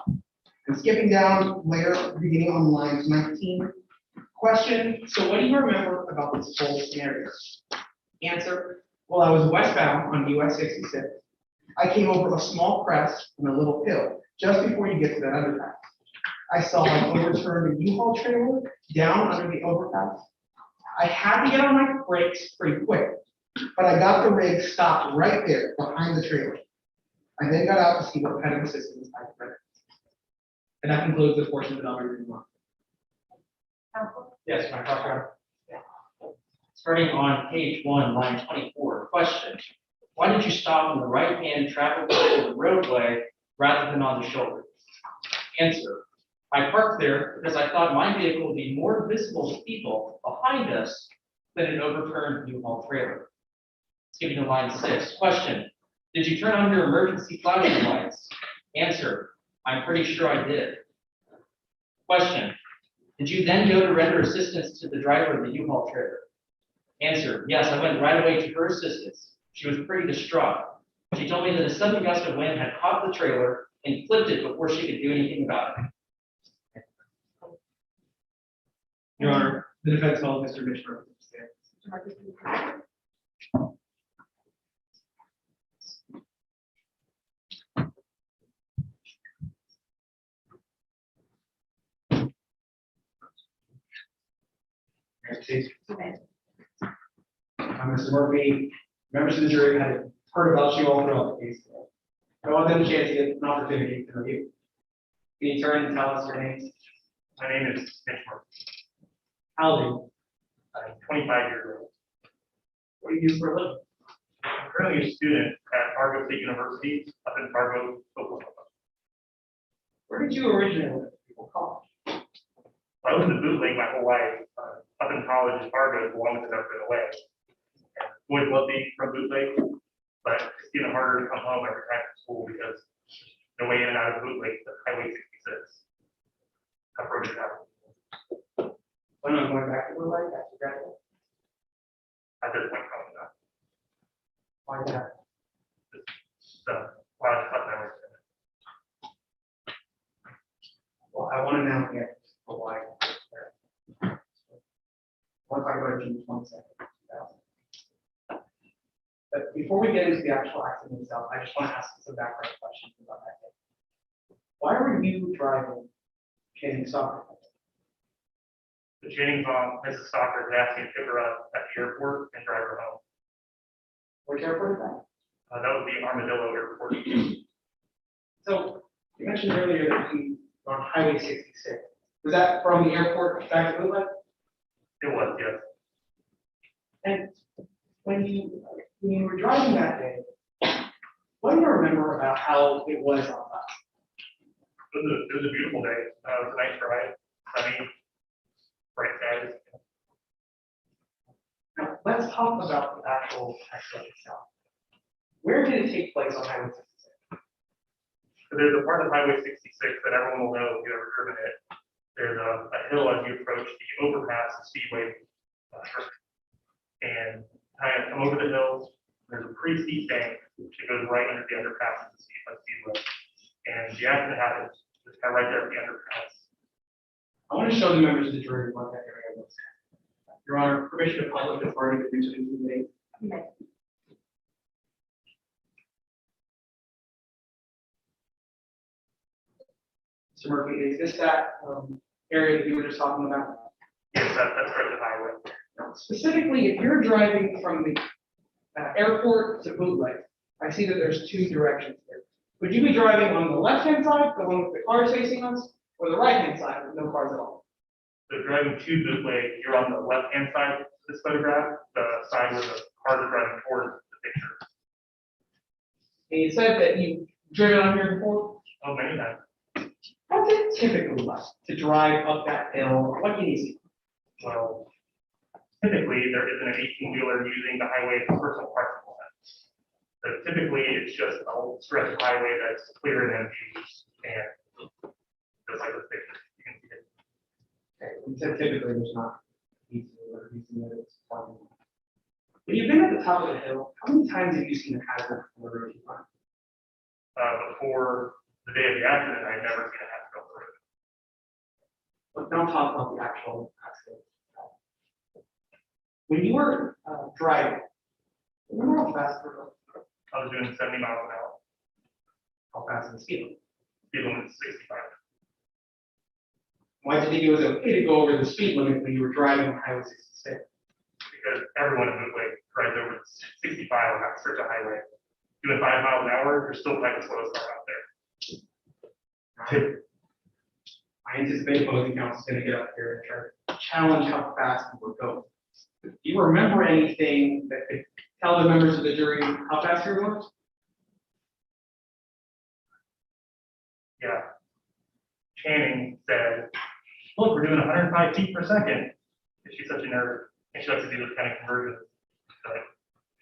And skipping down later, beginning on lines 19. Question, so what do you remember about this whole scenario? Answer, well, I was westbound on US 66. I came over a small crest and a little hill just before you get to that underpass. I saw an overturned U-Haul trailer down under the overpass. I had to get on my brakes pretty quick, but I got the rig stopped right there behind the trailer. I then got out to see what kind of assistance I could render. And that concludes the portion that I'll be reading on. Yes, my question. Starting on page 1, line 24, question. Why did you stop on the right-hand traffic lane of the roadway rather than on the shoulder? Answer, I parked there because I thought my vehicle would be more visible to people behind us than an overturned U-Haul trailer. Skipping to line 6, question. Did you turn on your emergency flashing lights? Answer, I'm pretty sure I did. Question, did you then go to render assistance to the driver of the U-Haul trailer? Answer, yes, I went right away to her assistance. She was pretty distraught. She told me that a sudden gust of wind had caught the trailer and flipped it before she could do anything about it. Your Honor, the defense called Mr. Mitchell. Mr. Murphy, members of the jury had heard about you all throughout the case. I want them a chance to get an opportunity to review. Can you turn and tell us your names? My name is Mitch Murphy. How old I'm 25 years old. What do you do for a living? I'm currently a student at Fargo State University up in Fargo, Oklahoma. Where did you originally live? People call. I was in the bootleg my whole life. Up in college in Fargo, the longest I've ever been away. Always loved being from bootleg, but it's getting harder to come home every time from school because the way in and out of bootleg, the Highway 66. Tough road to travel. When I'm going back to the life after graduate. At this point, probably not. Why is that? So, well, I thought that was. Well, I want to now get the why. I'll talk about it in 1 second. But before we get into the actual accident itself, I just want to ask some background questions about that day. Why were you driving Kenny soccer? The Jennings mom, Mrs. Stocker, had asked me to pick her up at the airport and drive her home. Which airport is that? That would be Armadillo Airport. So you mentioned earlier that you were on Highway 66. Was that from the airport back to Bootleg? It was, yes. And when you were driving that day, what do you remember about how it was on that? It was a beautiful day. It was a nice ride. Sunny, bright skies. Now, let's talk about the actual accident itself. Where did it take place on Highway 66? So there's a part of Highway 66 that everyone will know if you've ever driven it. There's a hill as you approach the overpass, the Speedway. And kind of come over the hill, there's a pretty steep bank which goes right under the underpass of the Speedway. And the accident happened just kind of right there at the underpass. I want to show the members of the jury what that area looks like. Your Honor, permission to public authority to do so today. Okay. Mr. Murphy, is this that area that you were just talking about? Yes, that's part of the highway. Now, specifically, if you're driving from the airport to Bootleg, I see that there's two directions here. Would you be driving on the left-hand side, the one with the cars facing us, or the right-hand side with no cars at all? So driving to Bootleg, you're on the left-hand side of this photograph, the side where the cars are driving towards the picture. And you said that you've driven on here before. Oh, many times. What's it typically like to drive up that hill? What do you see? Well, typically, there isn't an 18-wheeler using the highway for personal parking lot. So typically, it's just a whole stretch of highway that's clear and empty, and just like this picture, you can see it. Okay, we said typically there's not easy or easy it's parking. When you've been at the top of the hill, how many times have you seen a hazard on the road you find? Before the day of the accident, I'd never seen a hazard on the road. But don't talk about the actual accident. When you were driving, remember how fast you were going? I was doing 70 miles an hour. How fast is the speed limit? Speed limit is 65. Why did you think it was okay to go over the speed limit when you were driving on Highway 66? Because everyone in Bootleg drives over 65 on that stretch of highway. Doing 5 miles an hour, you're still like the slowest car out there. I anticipate opposing counsel is going to get up here and try to challenge how fast you were going. Do you remember anything that could tell the members of the jury how fast you were going? Yeah. Channing said, look, we're doing 105 feet per second. She's such a nerd, and she likes to do this kind of conversion. But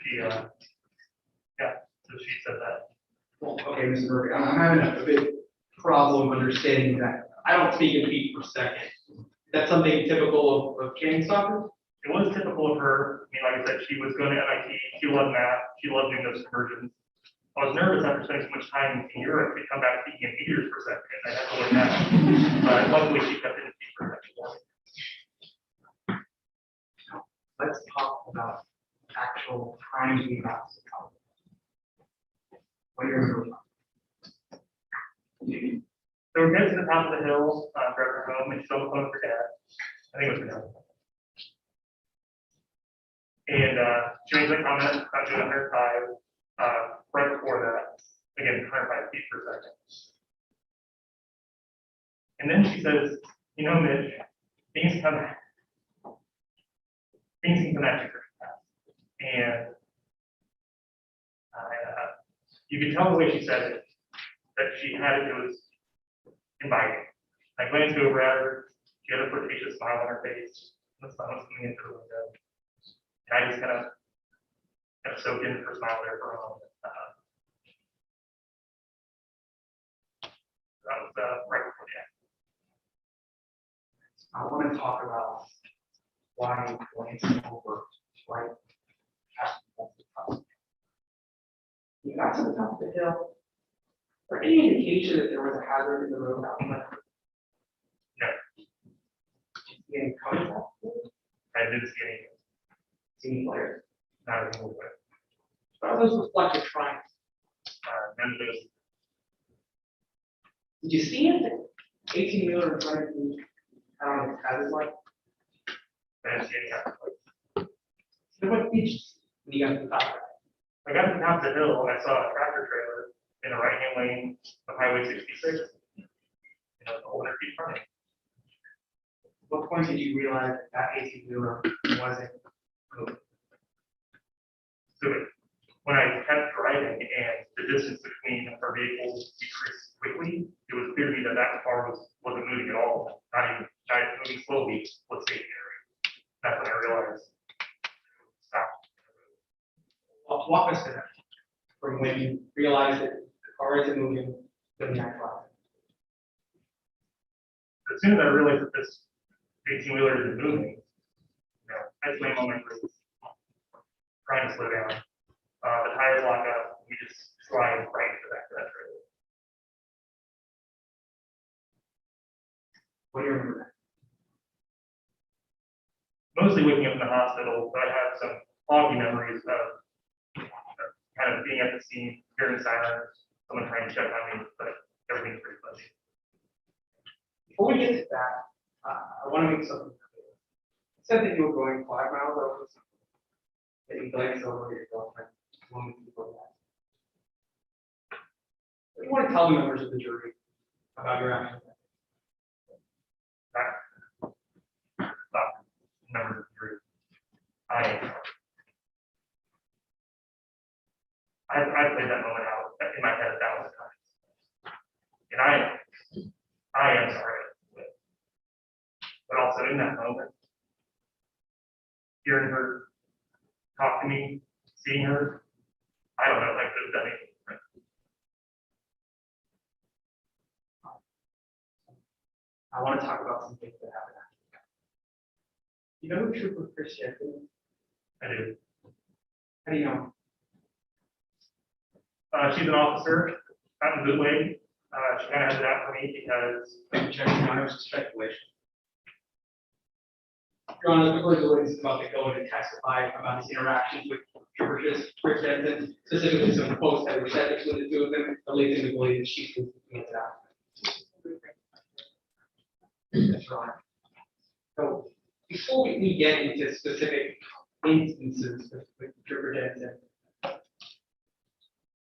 she, yeah, so she said that. Well, okay, Mr. Murphy, I'm having a big problem understanding that. I don't speak in feet per second. Is that something typical of Channing soccer? It was typical of her. I mean, like I said, she was going to MIT. She loved math. She loved doing those conversions. I was nervous after spending so much time in Europe to come back speaking in meters per second. I had to learn that. But luckily, she kept it in feet per second. Let's talk about actual times we got to college. What do you remember? So we get to the top of the hill, drive her home, and she's on the phone with her dad. I think it was her dad. And she makes a comment about doing 105 right before that. Again, 105 feet per second. And then she says, you know, Mitch, things can come at you pretty fast. And you could tell the way she said it, that she had it was inviting. I glanced over at her, she had a flirtatious smile on her face, the sun was coming into the window. And I just kind of soaked in her smile there for a moment. That was right before the accident. I want to talk about why glancing over right after the top. You got to the top of the hill. Or any indication that there was a hazard in the road out there? No, Yeah, contact, I didn't see any, any players. not a single way. Are those reflective triangles? None of those, Did you see it? 18-wheeler in front of you, its hazard light? I didn't see any happening. So what did you see when you got to the top? I got to the top of the hill and I saw a tractor trailer in the right-hand lane of Highway 66. You know, 100 feet from me. What point did you realize that 18-wheeler wasn't moving? So when I kept driving and the distance between our vehicles decreased quickly, it was clear to me that that car wasn't moving at all, not moving slowly, was stationary. That's when I realized. Stop. Walk us to that. From when you realized that the car isn't moving, when you act like As soon as I realized that this 18-wheeler isn't moving, I slam on my brakes, trying to slow down. The tires lock up, we just slide right into the back of that trailer. What do you remember? Mostly waking up in the hospital, but I have some foggy memories of kind of being at the scene, hearing sirens, someone trying to check on me, but everything's pretty fuzzy. Before we get to that, I want to make something clear. It said that you were going 5 miles over something, that you glanced over your girlfriend, one before that. What do you want to tell the members of the jury about your actions? Stop. Number 3. I've played that moment out in my head 1,000 times. And I am sorry. But also in that moment, hearing her talk to me, seeing her, I don't know if I could have done anything different. I want to talk about some things that happened after that. You know who Trooper Chris Jensen is? I do. How do you know? She's an officer out in Roadway. She kind of has it out for me because Jensen, I was speculation. Your Honor, the court is about to go in and testify about his interactions with Trooper Chris Jensen, specifically some quotes that were said between the two of them, that leads him to believe that she's going to it out. That's right. So before we get into specific instances with Trooper Jensen,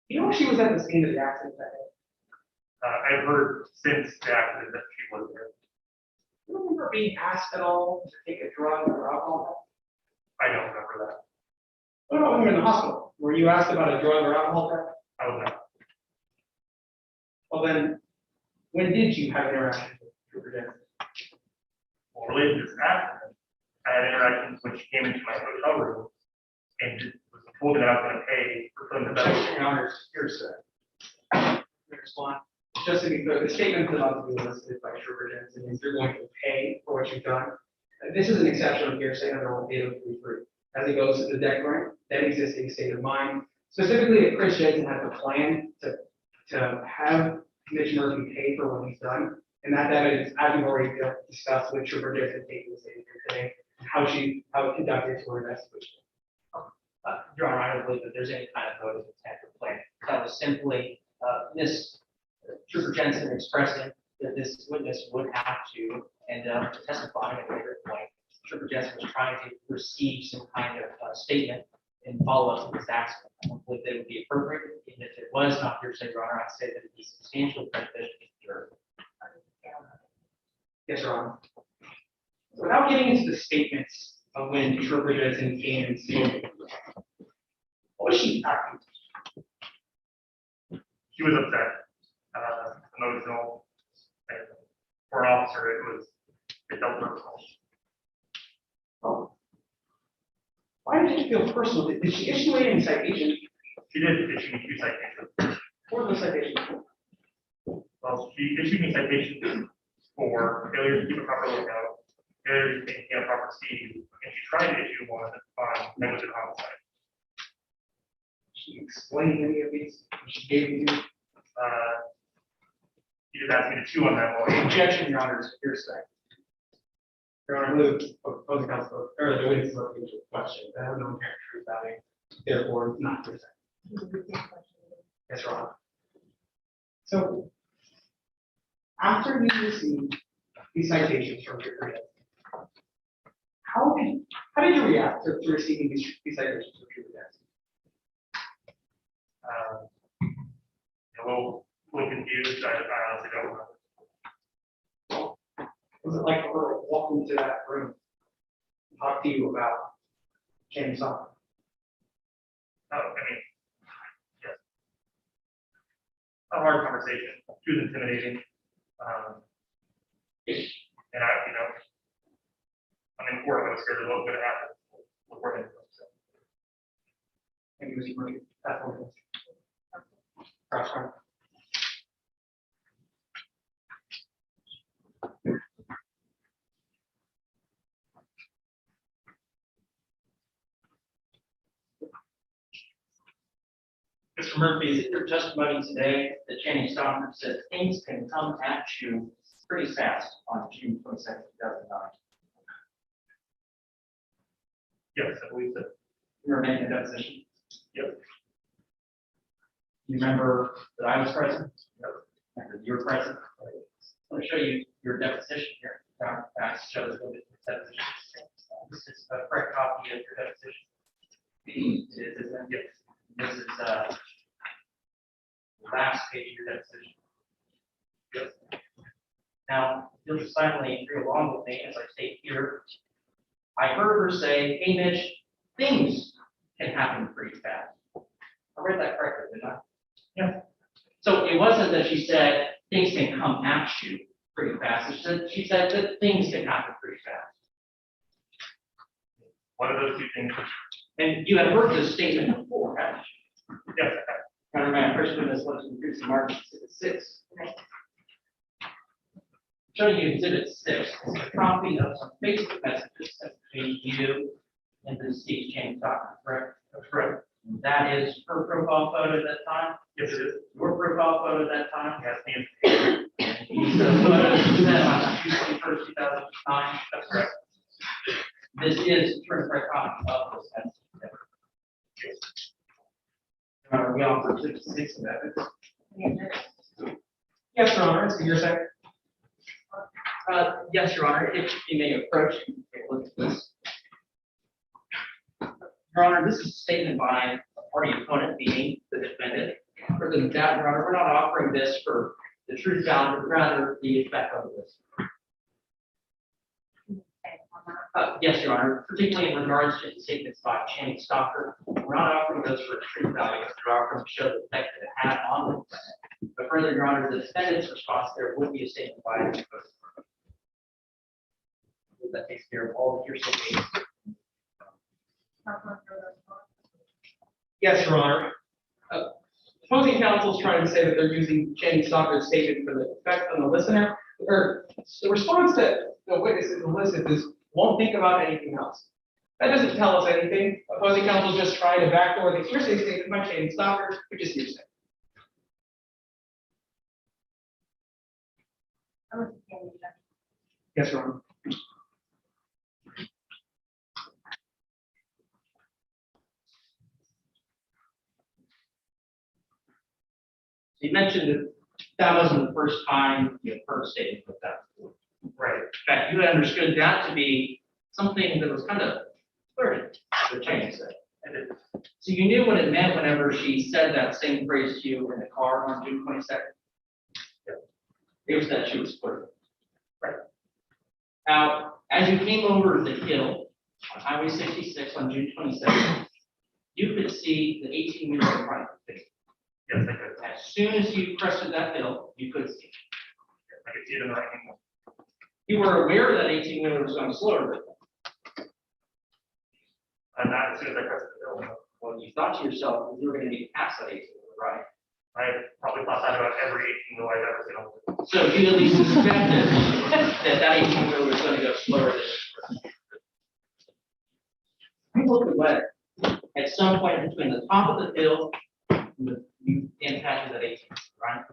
you know, she was at the scene of the accident that day. I've heard since the accident that she was there. Do you remember being asked at all to take a drug or alcohol? I don't remember that. What about when you were in the hospital? Were you asked about a drug or alcohol test? I was not. Well then, when did you have interactions with Trooper Jensen? Well, related to this accident, I had interactions when she came into my hotel room and was told that I was going to pay for filling the Objection, bed. Your Honor, here, sir. Respond. Just to be clear, the statement about to be elicited by Trooper Jensen is you're going to pay for what you've done. This is an exception of hearsay under Rule 803. As it goes to the declarant, that existing state of mind. Specifically, if Chris Jensen has a plan to have Mitch Murphy pay for what he's done, and that evidence, as we've already discussed with Trooper Jensen taking the statement here today, how it conducted to her investigation. Your Honor, I don't believe that there's any kind of motive intent or plan. That was simply Miss Trooper Jensen expressing that this witness would have to end up testifying at a later point. Trooper Jensen was trying to receive some kind of statement in follow-up to this accident. I don't believe that would be appropriate. Even if it was not hearsay, Your Honor, I'd say that it'd be substantially prejudicial to the jury. Yes, Your Honor. Without getting into the statements of when Trooper Jensen came and spoke, what was she acting? She was upset, emotional, and for an officer, it felt personal. Oh. Why did it feel personal? Did she issue any citation? She did issue me 2 citations. What were the citations? Well, she issued me citations for failure to keep a proper lookout, failure to maintain a proper speed, and she tried to issue one on negligent homicide. she explain any of these? She gave you? You just asked me to chew on that one. Objection, Your Honor, is hearsay. Your Honor, move opposing counsel, or the witness look into the question. That has no inherent truth value, therefore not hearsay. Yes, Your Honor. So, after you received these citations from your career, how did you react to receiving these citations from your career? A little confused. I honestly don't know. Was it like her walk into that room and talk to you about James Summer? I mean, yes. A hard conversation. She was intimidating. And I'm in court. I was scared of what's going to happen before it. So. Maybe it was emerging. That's what it was. Perhaps, right. Mr. Murphy, is it your testimony today that Channing Stockford said things can come at you pretty fast on June 22nd, 2009? Yes, I believe so. You were making a deposition? Yep. You remember that I was present? Remember that you were present? I'm going to show you your deposition here. That shows what the deposition is. This is a correct copy of your deposition. Yes. This is the last page of your deposition. Yep. Now, you'll just silently agree along with me as I state here. I heard her say, hey, Mitch, things can happen pretty fast. I read that correctly, didn't I? Yeah. So it wasn't that she said things can come at you pretty fast. She said that things can happen pretty fast. One of those two things. And you have heard this statement before, haven't you? Yes, Counterman, first witness was increased mark exhibit 6. Showing you exhibit 6, is a copy of some Facebook messages sent between you and the deceased Channing Stockford, correct? that's correct. And that is her profile photo at that time, Yes, it is. your profile photo at that time. Yes, me. These photos were sent on June 21st, 2009. That's correct. This is a correct copy of this message. Remember, we offered 66 of that. Yes, Your Honor, it's your second. Yes, Your Honor, if you may approach and take a look at this. Your Honor, this is a statement by a party opponent being the defendant. Further than that, Your Honor, we're not offering this for the truth value, but rather the effect of this. Yes, Your Honor, particularly in regards to the statements by Channing Stockford, we're not offering those for truth value, we're offering to show the effect that it had on the defendant. But further, Your Honor, the defendant's response there would be a statement by the opponent. That takes care of all of your statements. Yes, Your Honor. Opposing counsel is trying to say that they're using Channing Stockford's statement for the effect on the listener, or the response that the witnesses elicit is, won't think about anything else. That doesn't tell us anything. Opposing counsel just trying to backdoor the hearsay statement by Channing Stockford, which is hearsay. Yes, Your Honor. So you mentioned that that wasn't the first time you heard a statement like that before. Right. In fact, you had understood that to be something that was kind of flirty, what Channing said. So you knew what it meant whenever she said that same phrase to you in the car on June 22nd. It was that she was flirting. Right. Now, as you came over the hill on Highway 66 on June 22nd, you could see the 18-wheeler in front of you. Yes, I could. As soon as you crested that hill, you could see. I could see it in the right angle. You were aware that 18-wheeler was going slower, but Not as soon as I pressed the hill. well, you thought to yourself you were going to be past that 18-wheeler, right? I probably thought that about every 18 wheel I've ever seen on the. So you at least suspected that 18-wheeler was going to go slower than. You look away. At some point between the top of the hill and the, you impacted that 18, right?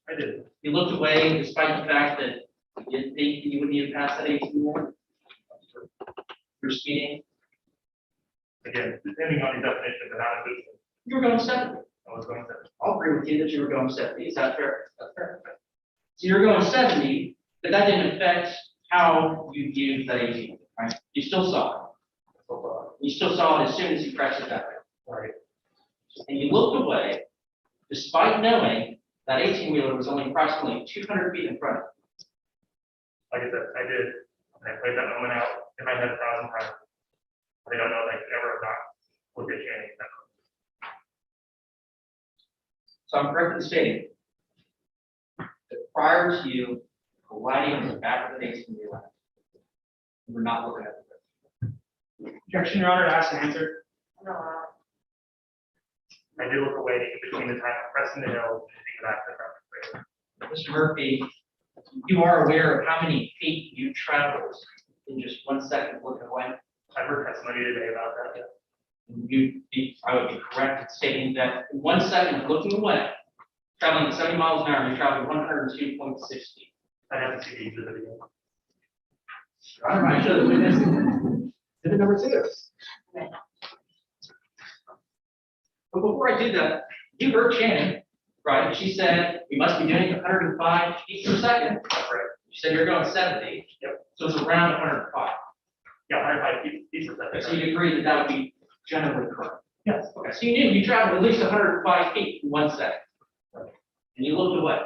I did. You looked away despite the fact that you didn't think you would need to pass that 18 more? You're speeding, Again, depending on the definition, but not a good thing. you were going 70. I was going to. I'll agree with you that you were going 70, is that fair? That's fair. So you were going 70, but that didn't affect how you viewed that 18, right? You still saw it. You still saw it as soon as you pressed it that way. Right. And you looked away, despite knowing that 18-wheeler was only approximately 200 feet in front of you. Like I said, I did. And I played that moment out in my head 1,000 times. I don't know if I could ever have not looked at Channing. So I'm correct in stating that prior to you colliding on the back of the 18-wheeler, you were not looking at the road. Objection, Your Honor, to ask and answer. No, I did look away in between the time of pressing the hill and hitting the back of the traffic. Mr. Murphy, you are aware of how many feet you traveled in just 1 second looking away? I've heard testimony today about that. I would be correct in stating that in 1 second of looking away, traveling at 70 miles an hour, you're traveling 102.6 feet. I'd have to see the exhibit again. All right, show the witness. Exhibit number 2. But before I do that, you heard Shannon, right? She said, we must be doing 105 feet per second. That's right. She said you're going 70. Yep. So it's around 105. Yeah, 105 feet per second. So you'd agree that that would be generally correct? Yes. Okay, so you knew you traveled at least 105 feet in 1 second. And you looked away.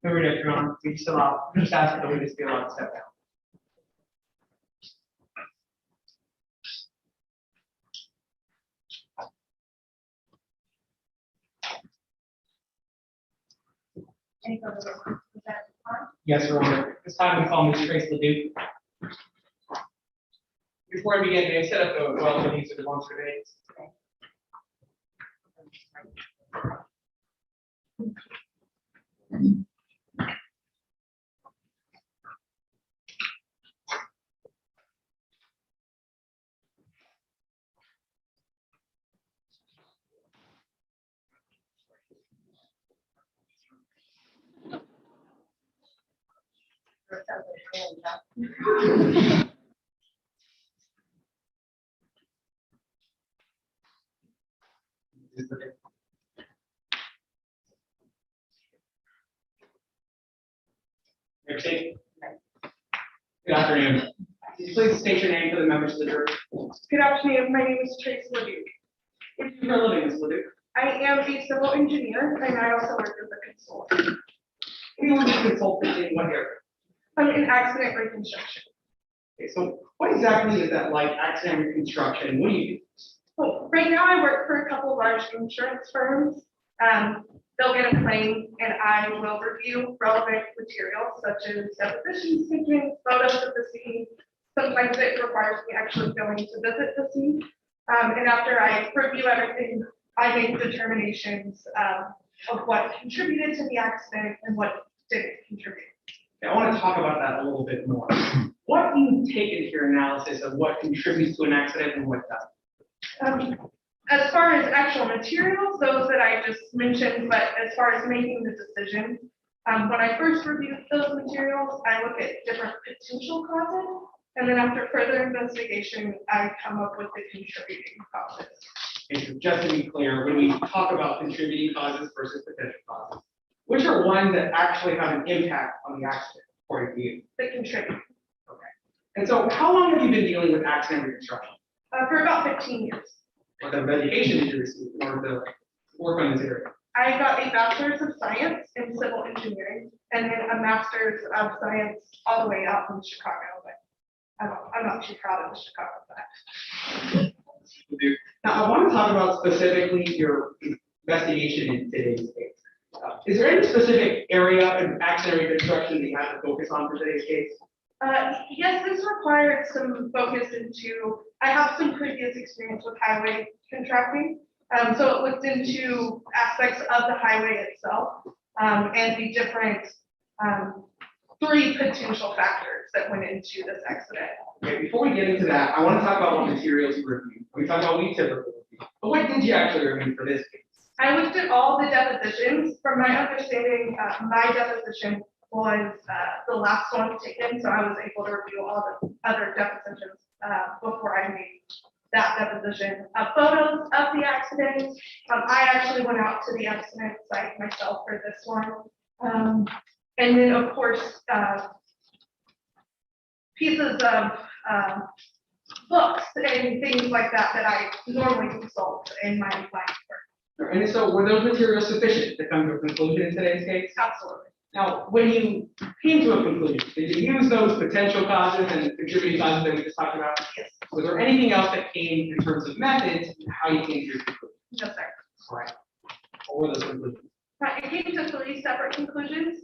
No rejection, Your Honor. We still allow, just ask for the witness to be allowed to step down. Any further remarks? Is that fine? Yes, Your Honor. This time we call Ms. Trace Leduc. Before I begin, may I set up the relevant needs of the demonstrations? Good afternoon. Can you please state your name for the members of the jury? Good afternoon, my name is Tracy Leduc. What do you do for a living, Ms. Leduc? I am a civil engineer and I also work as a consultant. Anyone you consultant in what area? I'm in accident reconstruction. Okay, so what exactly is that like, accident reconstruction? What do you do? Well, right now I work for a couple large insurance firms. They'll get a claim and I will review relevant materials such as depositions taken, photos of the scene. Sometimes it requires me actually going to visit the scene. And after I review everything, I make determinations of what contributed to the accident and what didn't contribute. I want to talk about that a little bit more. What do you take into your analysis of what contributes to an accident and what doesn't? As far as actual materials, those that I just mentioned, but as far as making the decision, when I first reviewed those materials, I look at different potential causes. And then after further investigation, I come up with the contributing causes. And so just to be clear, when we talk about contributing causes versus potential causes, which are ones that actually have an impact on the accident, according to you? The contributing. And so how long have you been dealing with accident reconstruction? For about 15 years. What kind of education did you receive in order to work on this area? I got a bachelor's of science in civil engineering and then a master's of science all the way out from Chicago, but I'm not too proud of the Chicago fact. Now, I want to talk about specifically your investigation in today's case. Is there any specific area of accident reconstruction that you have to focus on for today's case? Yes, this required some focus into, I have some previous experience with highway contracting. So it looked into aspects of the highway itself and the different three potential factors that went into this accident. Okay, before we get into that, I want to talk about what materials you reviewed. We talked about we typically review, but what did you actually review for this case? I looked at all the depositions. From my understanding, my deposition was the last one taken, so I was able to review all the other depositions before I made that deposition. Photos of the accident. I actually went out to the accident site myself for this one. And then, of course, pieces of books and things like that that I normally consult in my compliance work. And so were those materials sufficient to come to a conclusion in today's case? Absolutely. Now, when you came to a conclusion, did you use those potential causes and contributing causes that we just talked about? Yes. Was there anything else that came in terms of methods and how you came to your conclusion? No, sir. Right. What were those conclusions? I came to three separate conclusions,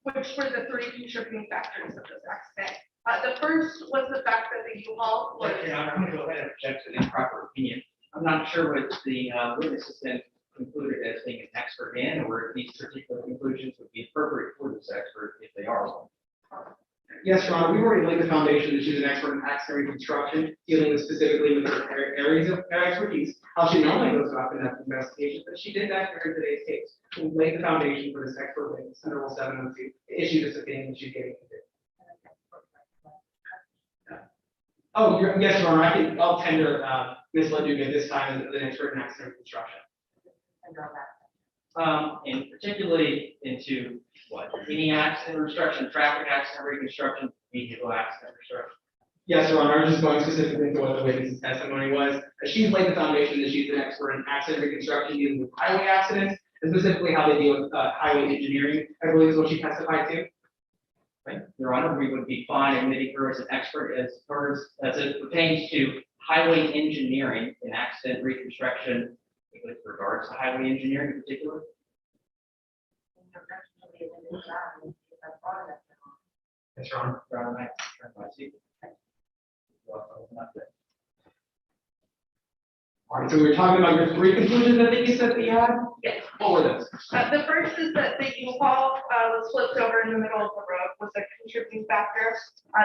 which were the three contributing factors of this accident. The first was the fact that the U-Haul was. Your Honor, I'm going to go ahead and object to the improper opinion. I'm not sure what the witness has been concluded as being an expert in, or if these particular conclusions would be appropriate for this expert if they are one. Yes, Your Honor, we've already laid the foundation that she's an expert in accident reconstruction, dealing with specifically with her areas of expertise. How she normally goes about conducting investigations, but she did that here in today's case. We laid the foundation for this expert witness under Rule 702 to issue this opinion that she's getting today. Oh, yes, Your Honor, I'll tender Ms. Leduc at this time as an expert in accident reconstruction. And particularly into what, any accident reconstruction, traffic accident reconstruction, vehicle accident reconstruction. Yes, Your Honor, I was just going specifically to what the witness's testimony was. She's laid the foundation that she's an expert in accident reconstruction dealing with highway accidents, and specifically how they deal with highway engineering, I believe is what she testified to. Right. Your Honor, we would be fine admitting her as an expert as it pertains to highway engineering and accident reconstruction with regards to highway engineering in particular. Yes, Your Honor. Your Honor, I turn my seat. All right, so we were talking about your three conclusions I think you said that you had? Yes. What were those? The first is that the U-Haul was flipped over in the middle of the road was a contributing factor.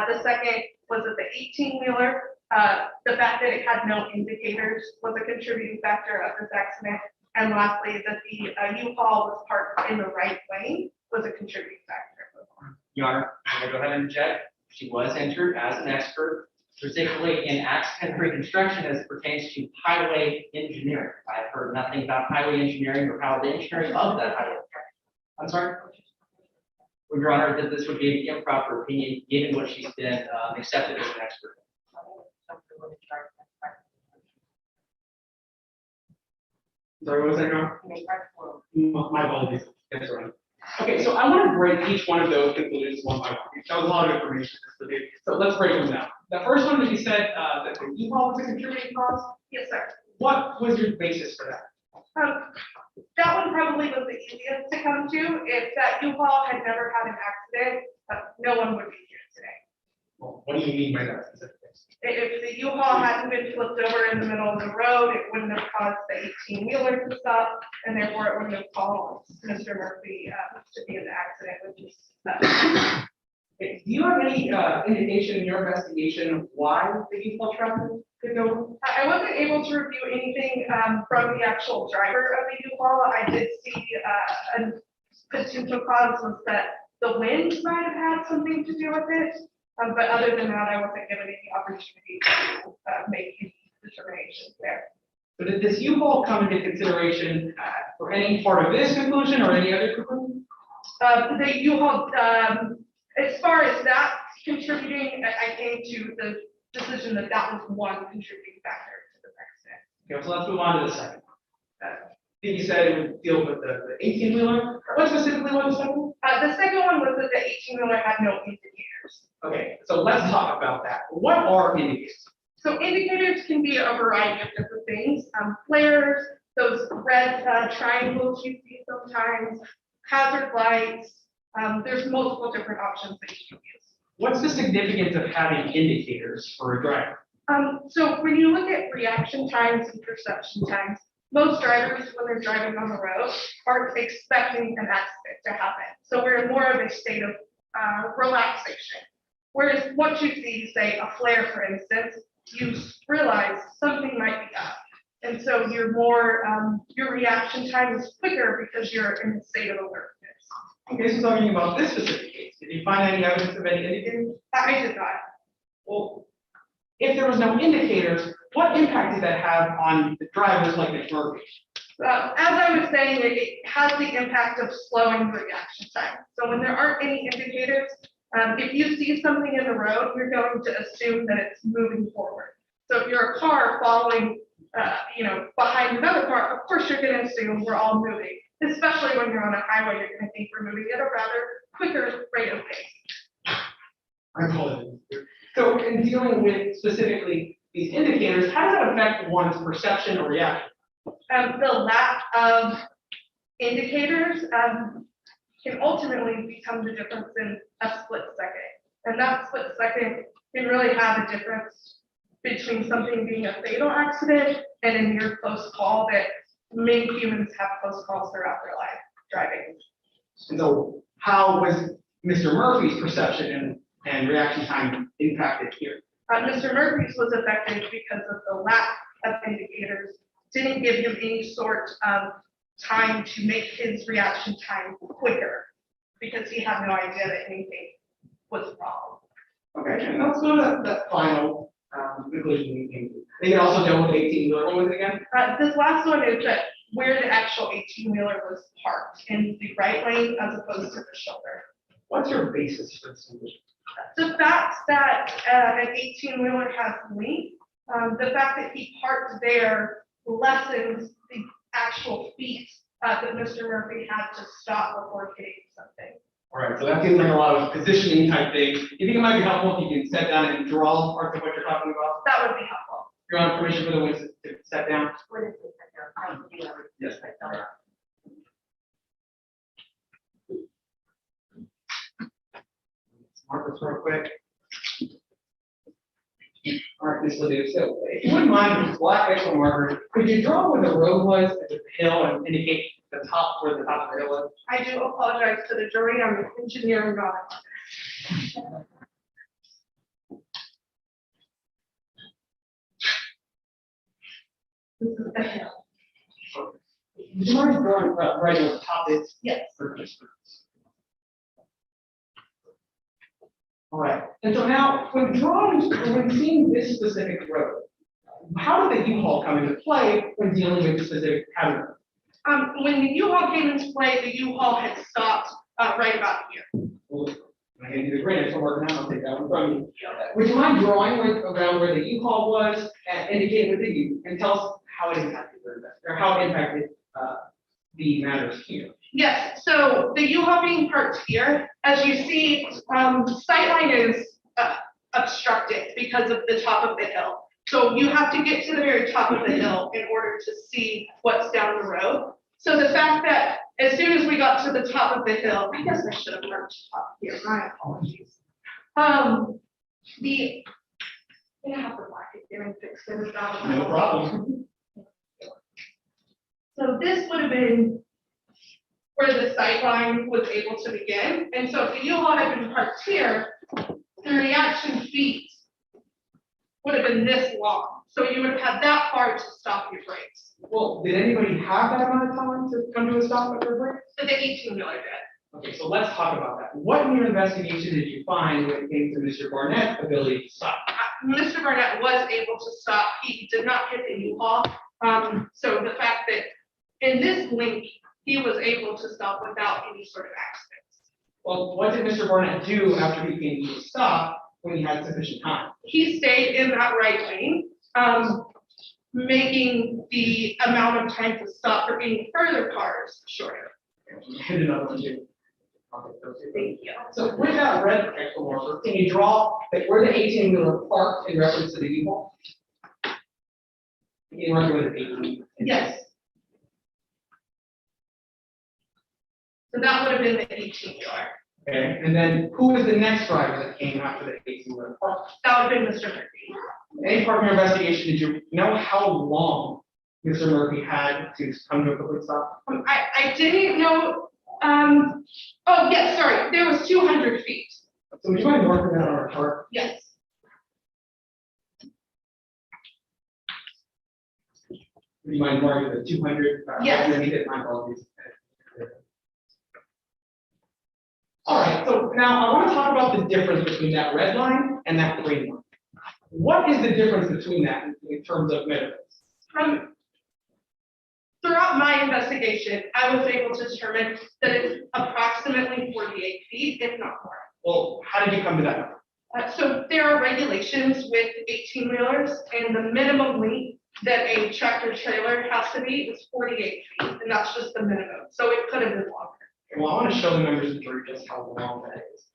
The second was that the 18-wheeler, the fact that it had no indicators was a contributing factor of this accident. And lastly, that the U-Haul was parked in the right lane was a contributing factor. Your Honor, I'm going to go ahead and check. She was entered as an expert, particularly in accident reconstruction as it pertains to highway engineering. I've heard nothing about highway engineering or how the engineering of that highway. I'm sorry? Well, Your Honor, that this would be an improper opinion given what she's been accepted as an expert. Sorry, what was that, Your Honor? My apologies. Yes, Your Honor. Okay, so I want to break each one of those conclusions one by one. That was a lot of information. So let's break them down. The first one that you said that the U-Haul was a contributing cause. Yes, sir. What was your basis for that? That one probably was the easiest to come to. If that U-Haul had never had an accident, no one would be here today. Well, what do you mean by that specifically? If the U-Haul hadn't been flipped over in the middle of the road, it wouldn't have caused the 18-wheeler to stop, and therefore it wouldn't have caused Mr. Murphy to be in the accident, which is. Okay, do you have any indication in your investigation of why the U-Haul traffic could go? I wasn't able to review anything from the actual driver of the U-Haul. I did see a potential cause was that the wind might have had something to do with it. But other than that, I wasn't given any opportunity to make any determinations there. So did this U-Haul come into consideration for any part of this conclusion or any other conclusion? The U-Haul, as far as that contributing, I came to the decision that that was one contributing factor to the accident. Okay, so let's move on to the second one. I think you said it would deal with the 18-wheeler. What specifically was the second one? The second one was that the 18-wheeler had no indicators. Okay, so let's talk about that. What are indicators? So indicators can be a variety of different things. Flares, those red triangles you see sometimes, hazard lights. There's multiple different options that you can use. What's the significance of having indicators for a driver? So when you look at reaction times and perception times, most drivers, when they're driving on the road, are expecting an accident to happen. So we're in more of a state of relaxation. Whereas what you see, say a flare, for instance, you realize something might be up. And so you're more, your reaction time is quicker because you're in a state of alertness. Okay, so talking about this specific case, did you find any evidence of any indicators? I did not. Well, if there was no indicators, what impact did that have on the drivers like Mr. Murphy? As I was saying, it has the impact of slowing the reaction time. So when there aren't any indicators, if you see something in the road, you're going to assume that it's moving forward. So if you're a car following, behind another car, of course you're going to assume we're all moving. Especially when you're on a highway, you're going to think we're moving at a rather quicker rate of pace. I apologize. So in dealing with specifically these indicators, how does that affect one's perception or reaction? The lack of indicators can ultimately become the difference in a split second. And that split second can really have a difference between something being a fatal accident and a near close call that many humans have close calls throughout their life driving. And so how was Mr. Murphy's perception and reaction time impacted here? Mr. Murphy's was affected because of the lack of indicators, didn't give him any sort of time to make his reaction time quicker because he had no idea that anything was wrong. Okay, and let's go to that final conclusion we came to. I think it also dealt with 18-wheeler. What was it again? This last one is that where the actual 18-wheeler was parked in the right lane as opposed to the shoulder. What's your basis for this conclusion? The fact that an 18-wheeler has length, the fact that he parked there lessens the actual feet that Mr. Murphy had to stop before hitting something. All right, so that seems like a lot of positioning type things. You think it might be helpful if you can set down and draw parts of what you're talking about? That would be helpful. You're on permission for the witness to step down? What is it? I don't do everything. Yes. Mark this real quick. All right, Ms. Ledoux, so if you wouldn't mind with this black excellent marker, could you draw where the road was at the hill and indicate the top where the top of the hill is? I do apologize to the jury. I'm an engineer and not a lawyer. This is the hill. Would you mind drawing right where the top is? Yes. All right, and so now when seeing this specific road, how did the U-Haul come into play when dealing with the specific pattern? When the U-Haul came into play, the U-Haul had stopped right about here. Well, I hand you the granite, so working out, I'll take that one from you. Would you mind drawing around where the U-Haul was and indicating with the U, and tell us how it impacted or how it impacted the matters here? Yes, so the U-Haul being parked here, as you see, sightline is obstructed because of the top of the hill. So you have to get to the very top of the hill in order to see what's down the road. So the fact that as soon as we got to the top of the hill, I guess I should have marked top here, my apologies. I have to mark it here and fix it. No problem. So this would have been where the sight line was able to begin. And so if the U-Haul had been parked here, the reaction feet would have been this long. So you would have had that far to stop your brakes. Well, did anybody have that amount of time to come to a stop at their brakes? So the 18-wheeler did. Okay, so let's talk about that. What in your investigation did you find when it came to Mr. Barnett's ability to stop? Mr. Barnett was able to stop. He did not hit the U-Haul. So the fact that in this link, he was able to stop without any sort of accidents. Well, what did Mr. Barnett do after he came to a stop when he had sufficient time? He stayed in that right lane, making the amount of time to stop for any further cars shorter. Hit another one too. Okay, Thank you. so with that red pixel marker, can you draw like where the 18-wheeler parked in reference to the U-Haul? You can mark it with an 18. Yes. So that would have been the 18-wheeler. Okay, and then who was the next driver that came after the 18-wheeler parked? That would have been Mr. Murphy. Any part of your investigation, did you know how long Mr. Murphy had to come to a complete stop? I didn't know Oh, yes, sorry, there was 200 feet, So would you mind marking that on our chart? yes. Would you mind marking the 200? Yes. Underneath it, my apologies. All right, so now I want to talk about the difference between that red line and that green line. What is the difference between that in terms of measurements? Throughout my investigation, I was able to determine that it's approximately 48 feet, if not more. Well, how did you come to that number? So there are regulations with 18-wheelers, and the minimum length that a tractor trailer has to be is 48 feet, and that's just the minimum, so it could have been longer. Well, I want to show the members of the jury just how long that is.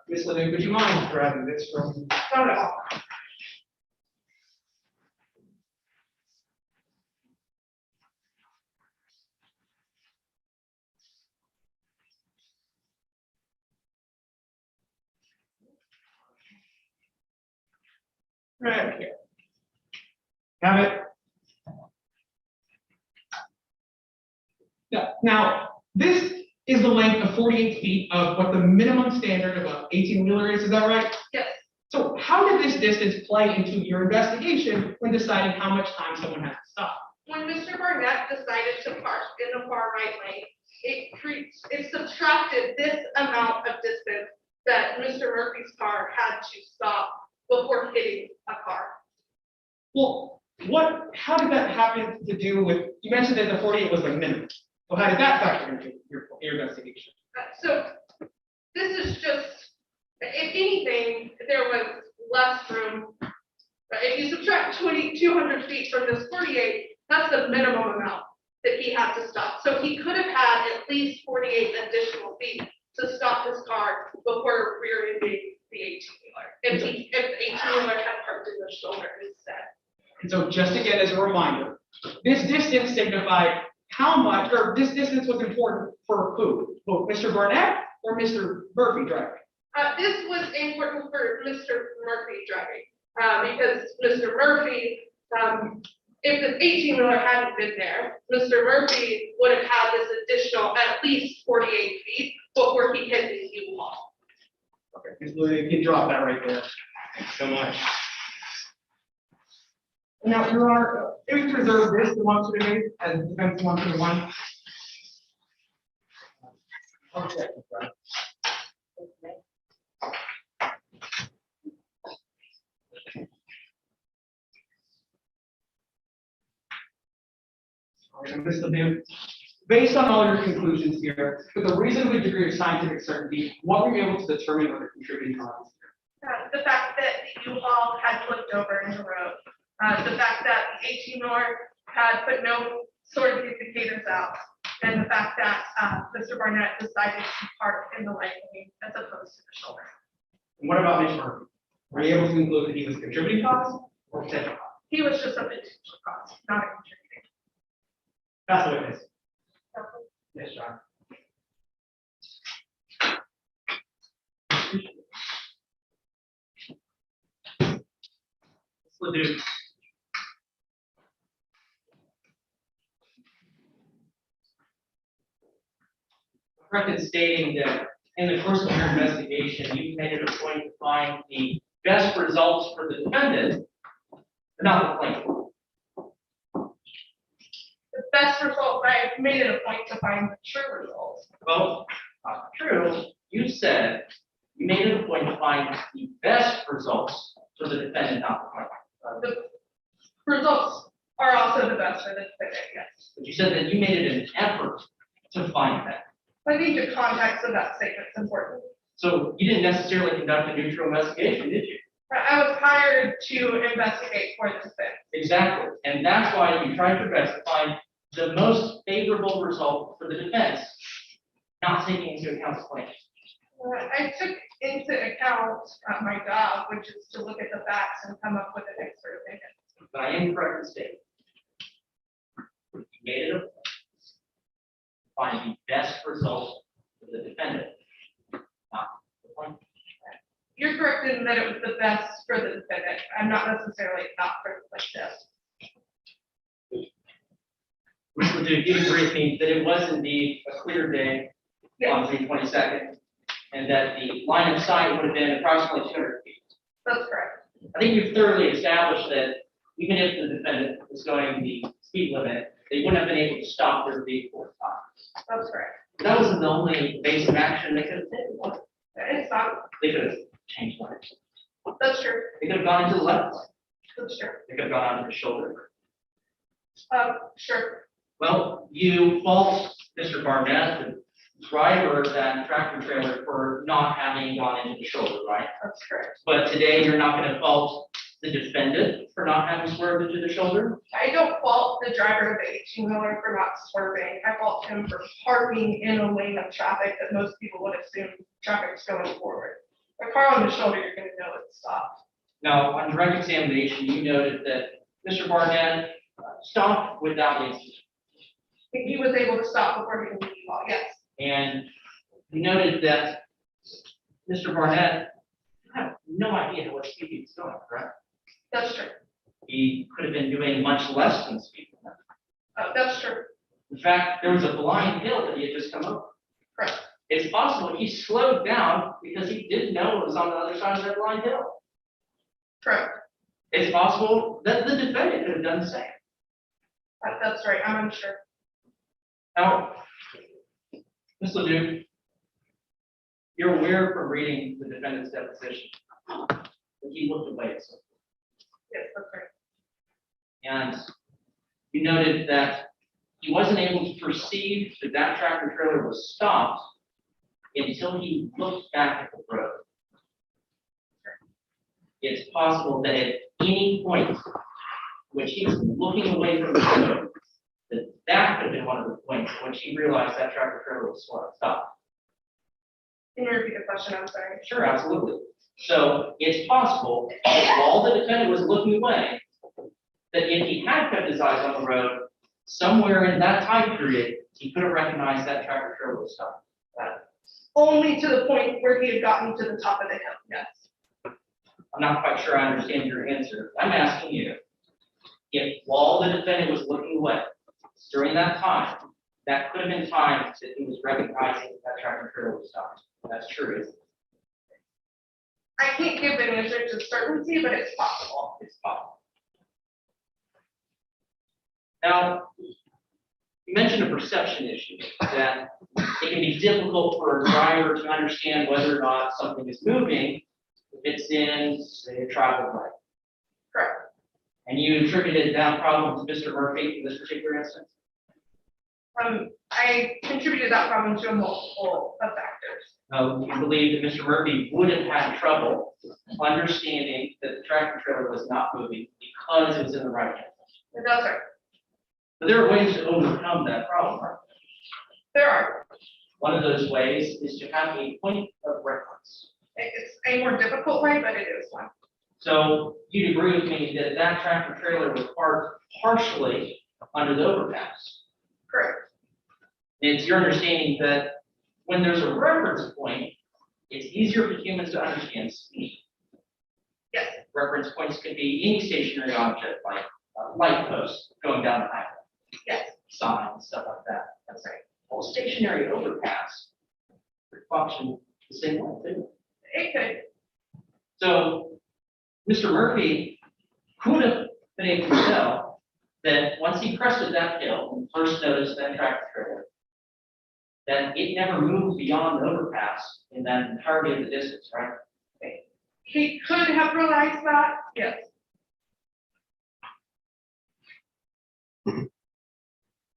Ms. Levin, would you mind grabbing this from? Not at all. Right here. Got it? Yeah, now, this is the length of 48 feet of what the minimum standard of an 18-wheeler is that right? Yes. So how did this distance play into your investigation when deciding how much time someone has to stop? When Mr. Barnett decided to park in the far right lane, it subtracted this amount of distance that Mr. Murphy's car had to stop before hitting a car. Well, how did that happen to do with, you mentioned that the 48 was the minimum. So how did that factor into your investigation? So this is just, if anything, there was less room. If you subtract 200 feet from this 48, that's the minimum amount that he had to stop. So he could have had at least 48 additional feet to stop his car before rear-ending the 18-wheeler. If the 18-wheeler had parked in the shoulder instead. And so just again, as a reminder, this distance signified how much, or this distance was important for who? Both Mr. Barnett or Mr. Murphy driving? This was important for Mr. Murphy driving, because Mr. Murphy, if the 18-wheeler hadn't been there, Mr. Murphy would have had this additional at least 48 feet before he hit the U-Haul. Okay, Ms. Lillian, you can drop that right there. Thanks so much. Now, Your Honor, if we preserve this, the 128 as defense 121. Objections, right? All right, Ms. Levin, based on all your conclusions here, with a reasonable degree of scientific certainty, what were you able to determine were the contributing causes? The fact that the U-Haul had flipped over in the road, the fact that the 18-wheeler had put no sort of indicators out, and the fact that Mr. Barnett decided to park in the right lane as opposed to the shoulder. And what about Ms. Murphy? Were you able to conclude that he was a contributing cause or potential cause? He was just a potential cause, not a contributing. That's the witness. Yes, John. Ledoux. Correct in stating that in the course of your investigation, you made it a point to find the best results for the defendant, but not the plaintiff. The best result, I made it a point to find the true results. Well, not true. You said you made it a point to find the best results for the defendant, not the plaintiff. The results are also the best for the defendant, yes. But you said that you made it an effort to find that. I think the context of that statement is important. So you didn't necessarily conduct a neutral investigation, did you? I was hired to investigate for the defense. Exactly. And that's why you tried your best to find the most favorable result for the defense, not taking into account the plaintiff. I took into account my job, which is to look at the facts and come up with an expert opinion. But I am correct in stating you made it a point to find the best result for the defendant, not the plaintiff. You're correct in that it was the best for the defendant. I'm not necessarily not for the plaintiff. Mr. Ledoux, you agree with me that it was indeed a clear day on 322nd, and that the line of sight would have been approximately 200 feet. That's correct. I think you've thoroughly established that even if the defendant was going the speed limit, they wouldn't have been able to stop their vehicle at times. That's correct. That wasn't the only basic action they could have taken. was it? It's not, They could have changed lanes. that's true. They could have gone into the left lane. That's true. They could have gone onto the shoulder. Sure. Well, you fault Mr. Barnett, the driver of that tractor trailer, for not having gone into the shoulder, right? That's correct. But today you're not going to fault the defendant for not having swerved into the shoulder? I don't fault the driver of the 18-wheeler for not swerving. I fault him for parking in a lane of traffic that most people would assume traffic's going forward. A car on the shoulder, you're gonna know it's stopped. Now, on direct examination, you noted that Mr. Barnett stopped without incident. He was able to stop before he can leave, yes. And you noted that Mr. Barnett had no idea what speed he was going, correct? That's true. He could have been doing much less than speed limit. That's true. In fact, there was a blind hill that he had just come over. Correct. It's possible he slowed down because he didn't know it was on the other side of that blind hill. Correct. It's possible that the defendant could have done the same. That's right. I'm unsure. Now, Ms. Ledoux, you're aware from reading the defendant's deposition that he looked away at something. Yes, that's right. And you noted that he wasn't able to perceive that that tractor trailer was stopped until he looked back at the road. It's possible that at any point which he was looking away from the road, that could have been one of the points at which he realized that tractor trailer was stopped. Can you repeat the question? I'm sorry. Sure, absolutely. So it's possible that while the defendant was looking away, that if he had kept his eyes on the road, somewhere in that time period, he could have recognized that tractor trailer was stopped. Only to the point where he had gotten to the top of the hill, yes. I'm not quite sure I understand your answer. I'm asking you, if while the defendant was looking away, during that time, that could have been time that he was recognizing that tractor trailer was stopped. That's true, isn't it? I can't give an answer to certainty, but it's possible. It's possible. Now, you mentioned a perception issue, that it can be difficult for a driver to understand whether or not something is moving if it's in, say, a travel lane. Correct. And you attributed that problem to Mr. Murphy in this particular instance? I contributed that problem to a multiple of factors. You believe that Mr. Murphy would have had trouble understanding that the tractor trailer was not moving because it was in the right hand. That's right. But there are ways to overcome that problem, aren't there? There are. One of those ways is to have a point of reference. It's a more difficult way, but it is one. So you'd agree with me that that tractor trailer was parked partially under the overpass. Correct. It's your understanding that when there's a reference point, it's easier for humans to understand speed. Yes. Reference points could be any stationary object like a light post going down the highway. Yes. Signs, stuff like that. That's right. Well, a stationary overpass could function the same way too. It could. So Mr. Murphy could have been able to tell that once he crested that hill and first noticed that tractor trailer, that it never moved beyond the overpass in that entirety of the distance, right? He could have realized that, yes.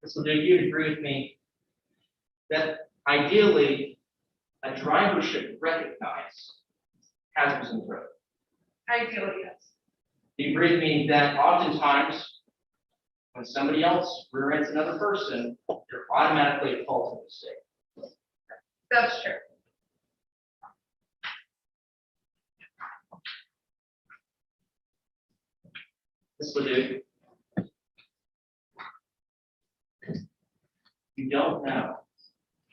So do you agree with me that ideally a driver should recognize hazards in the road? Ideally, yes. Do you agree with me that oftentimes when somebody else rear ends another person, they're automatically at fault of the mistake? That's true. Ms. Ledoux, you don't know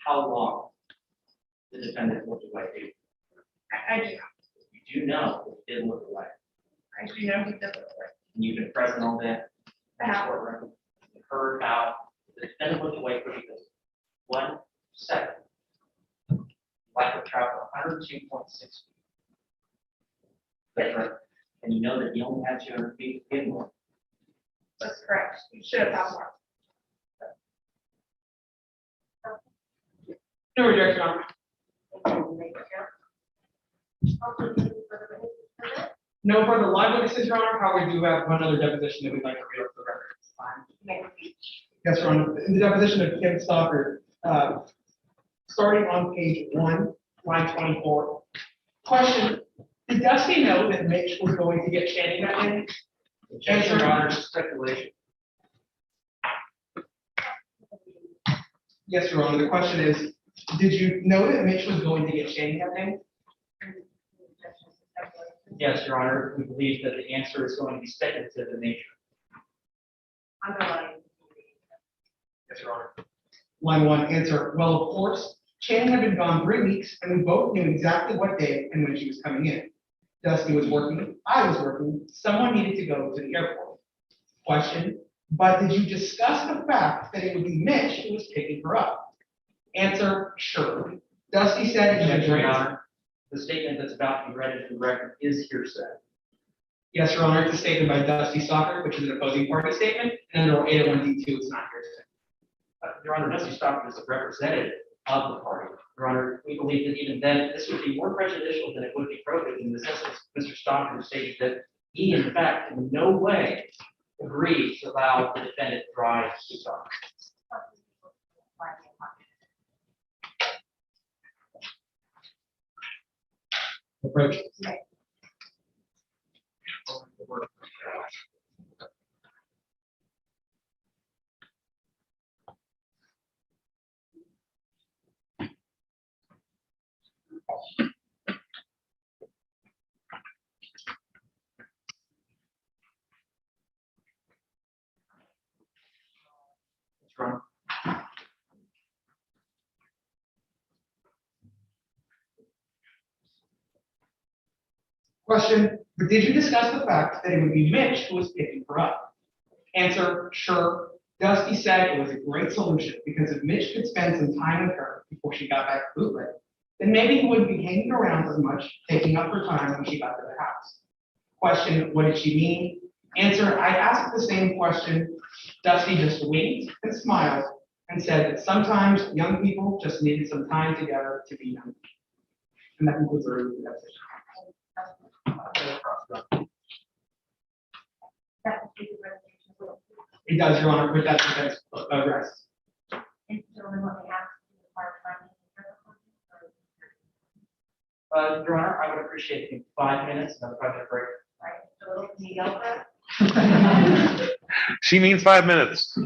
how long the defendant looked away, do you? I do know. You do know that he did look away, I do know he doesn't work. and you've been present all day. I have. Courtroom. You heard how the defendant looked away for just 1 second. likely to travel 102.6 feet. That's right. And you know that you only have 200 feet to get more. That's correct. You should have had more. No objection, Your Honor. No further live witnesses, Your Honor. However, we do have one other deposition that we'd like to read up for the record. Yes, Your Honor. In the deposition of Kim Stalker, starting on page 1, line 24. Question, did Dusty know that Mitch was going to get Channing that day? Objection, Your Honor, speculation. Yes, Your Honor. The question is, did you know that Mitch was going to get Channing that day? Yes, Your Honor, we believe that the answer is going to be speculative in nature. Underlying. Yes, Your Honor. Line 1, answer, well, of course, Channing had been gone 3 weeks, and we both knew exactly what day and when she was coming in. Dusty was working, I was working, someone needed to go to the airport. Question, but did you discuss the fact that it would be Mitch who was picking her up? Answer, sure. Dusty said it was a Objection, great Your Honor. The statement that's about to be read into the record is hearsay. Yes, Your Honor, it's a statement by Dusty Stalker, which is an opposing party statement, and under 801D2, it's not hearsay. Your Honor, Dusty Stockton is a representative of the party. Your Honor, we believe that even then, this would be more prejudicial than it would be probative in the sense that Mr. Stockton stated that he, in fact, in no way agreed to allow the defendant to drive the car. Approach. Your Honor. Question, but did you discuss the fact that it would be Mitch who was picking her up? Answer, sure. Dusty said it was a great solution because if Mitch could spend some time with her before she got back to Bootleg, then maybe he wouldn't be hanging around as much, taking up her time when she got to the house. Question, what did she mean? Answer, I asked the same question. Dusty just winked and smiled and said that sometimes young people just needed some time together to be young. And that concludes our review of that section. It does, Your Honor, but that's defense arrest. Your Honor, I would appreciate 5 minutes and a private break. She means 5 minutes.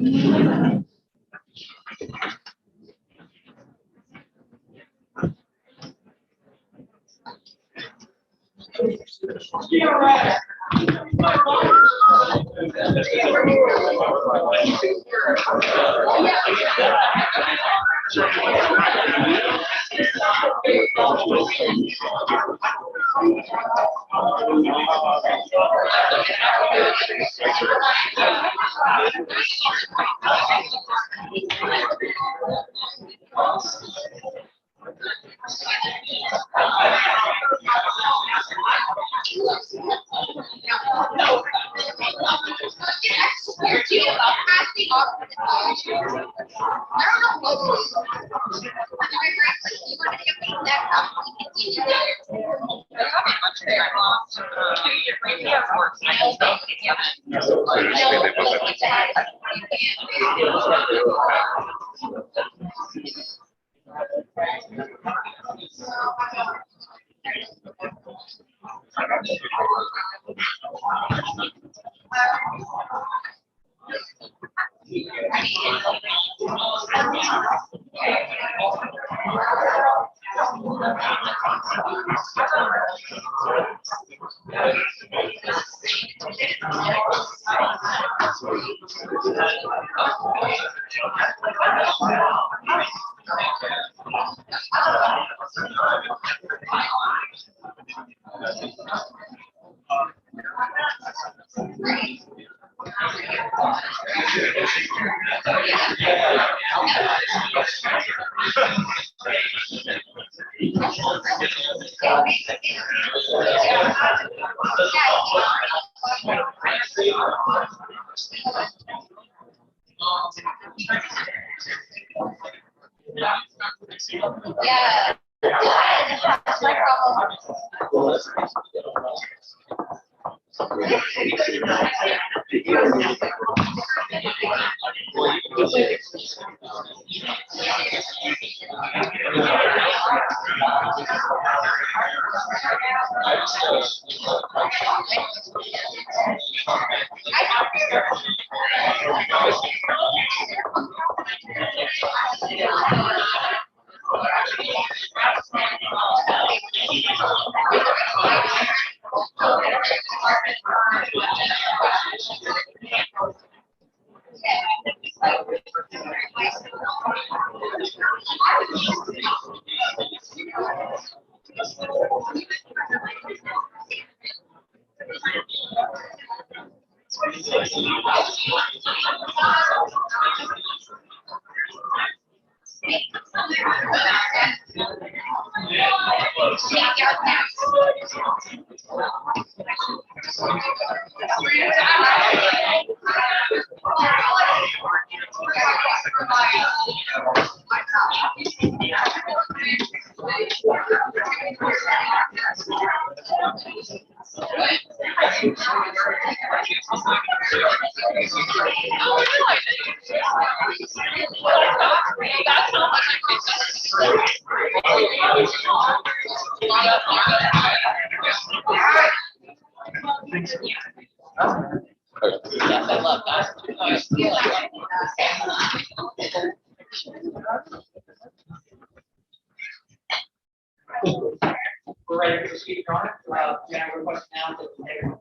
Yeah. That's my problem. Yes, I love that. We're ready to proceed, Your Honor. May I request now that the mayor.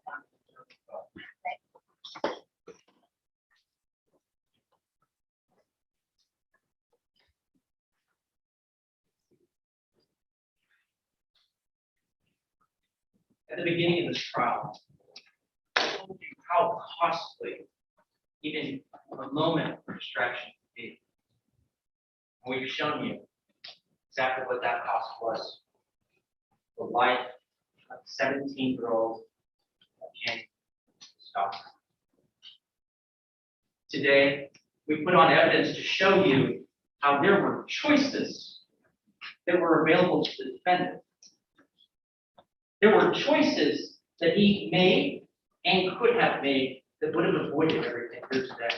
At the beginning of this trial, I told you how costly even a moment of distraction can be. And we've shown you exactly what that cost was. The life of 17-year-old Jenny Cox. Today, we put on evidence to show you how there were choices that were available to the defendant. There were choices that he made and could have made that would have avoided everything here today.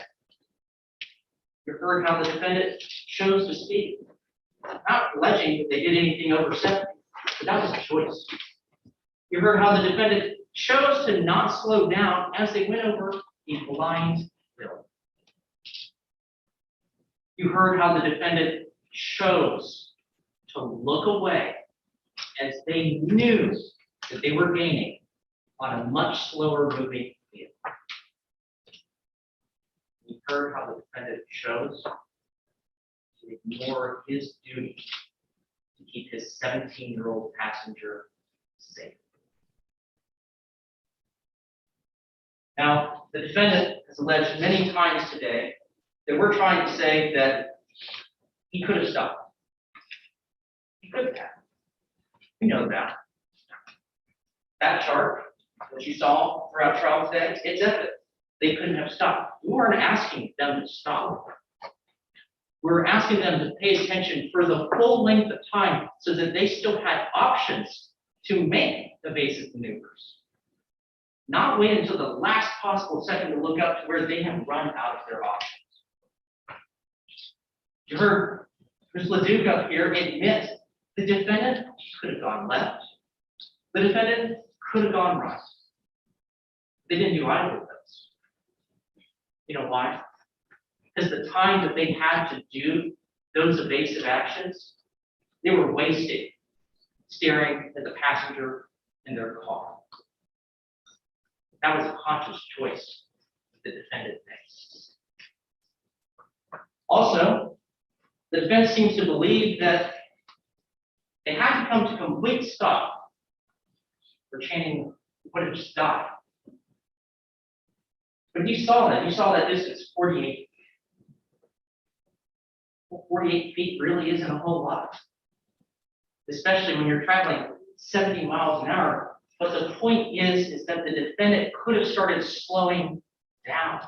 You heard how the defendant chose to speak, not alleging that they did anything over 70, but that was a choice. You heard how the defendant chose to not slow down as they went over a blind hill. You heard how the defendant chose to look away as they knew that they were gaining on a much slower moving vehicle. You heard how the defendant chose to ignore his duty to keep his 17-year-old passenger safe. Now, the defendant has alleged many times today that we're trying to say that he could have stopped. He could have. We know that. That chart that you saw throughout trial today, it's evident. They couldn't have stopped. We weren't asking them to stop. We were asking them to pay attention for the full length of time so that they still had options to make evasive maneuvers. Not wait until the last possible second to look up to where they have run out of their options. You heard Ms. Leduc up here admit the defendant could have gone left. The defendant could have gone right. They didn't do either of those. You know why? Because the time that they had to do those evasive actions, they were wasted staring at the passenger in their car. That was a conscious choice the defendant made. Also, the defense seems to believe that they had to come to complete stop for Channing would have just died. But you saw that distance, 48 feet. 48 feet really isn't a whole lot, especially when you're traveling 70 miles an hour. But the point is that the defendant could have started slowing down.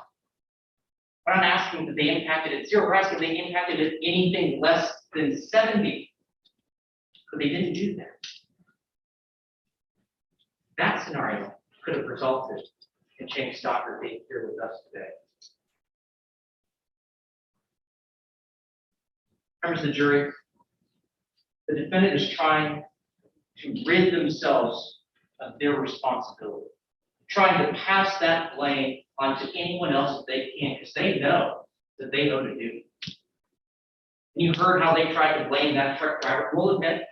We're not asking that they impacted at 0, we're asking they impacted at anything less than 70. But they didn't do that. That scenario could have resulted in James Stocker being here with us today. Members of the jury, the defendant is trying to rid themselves of their responsibility, trying to pass that blame onto anyone else that they can, because they know that they owe to do. You heard how they tried to blame that truck driver. We'll admit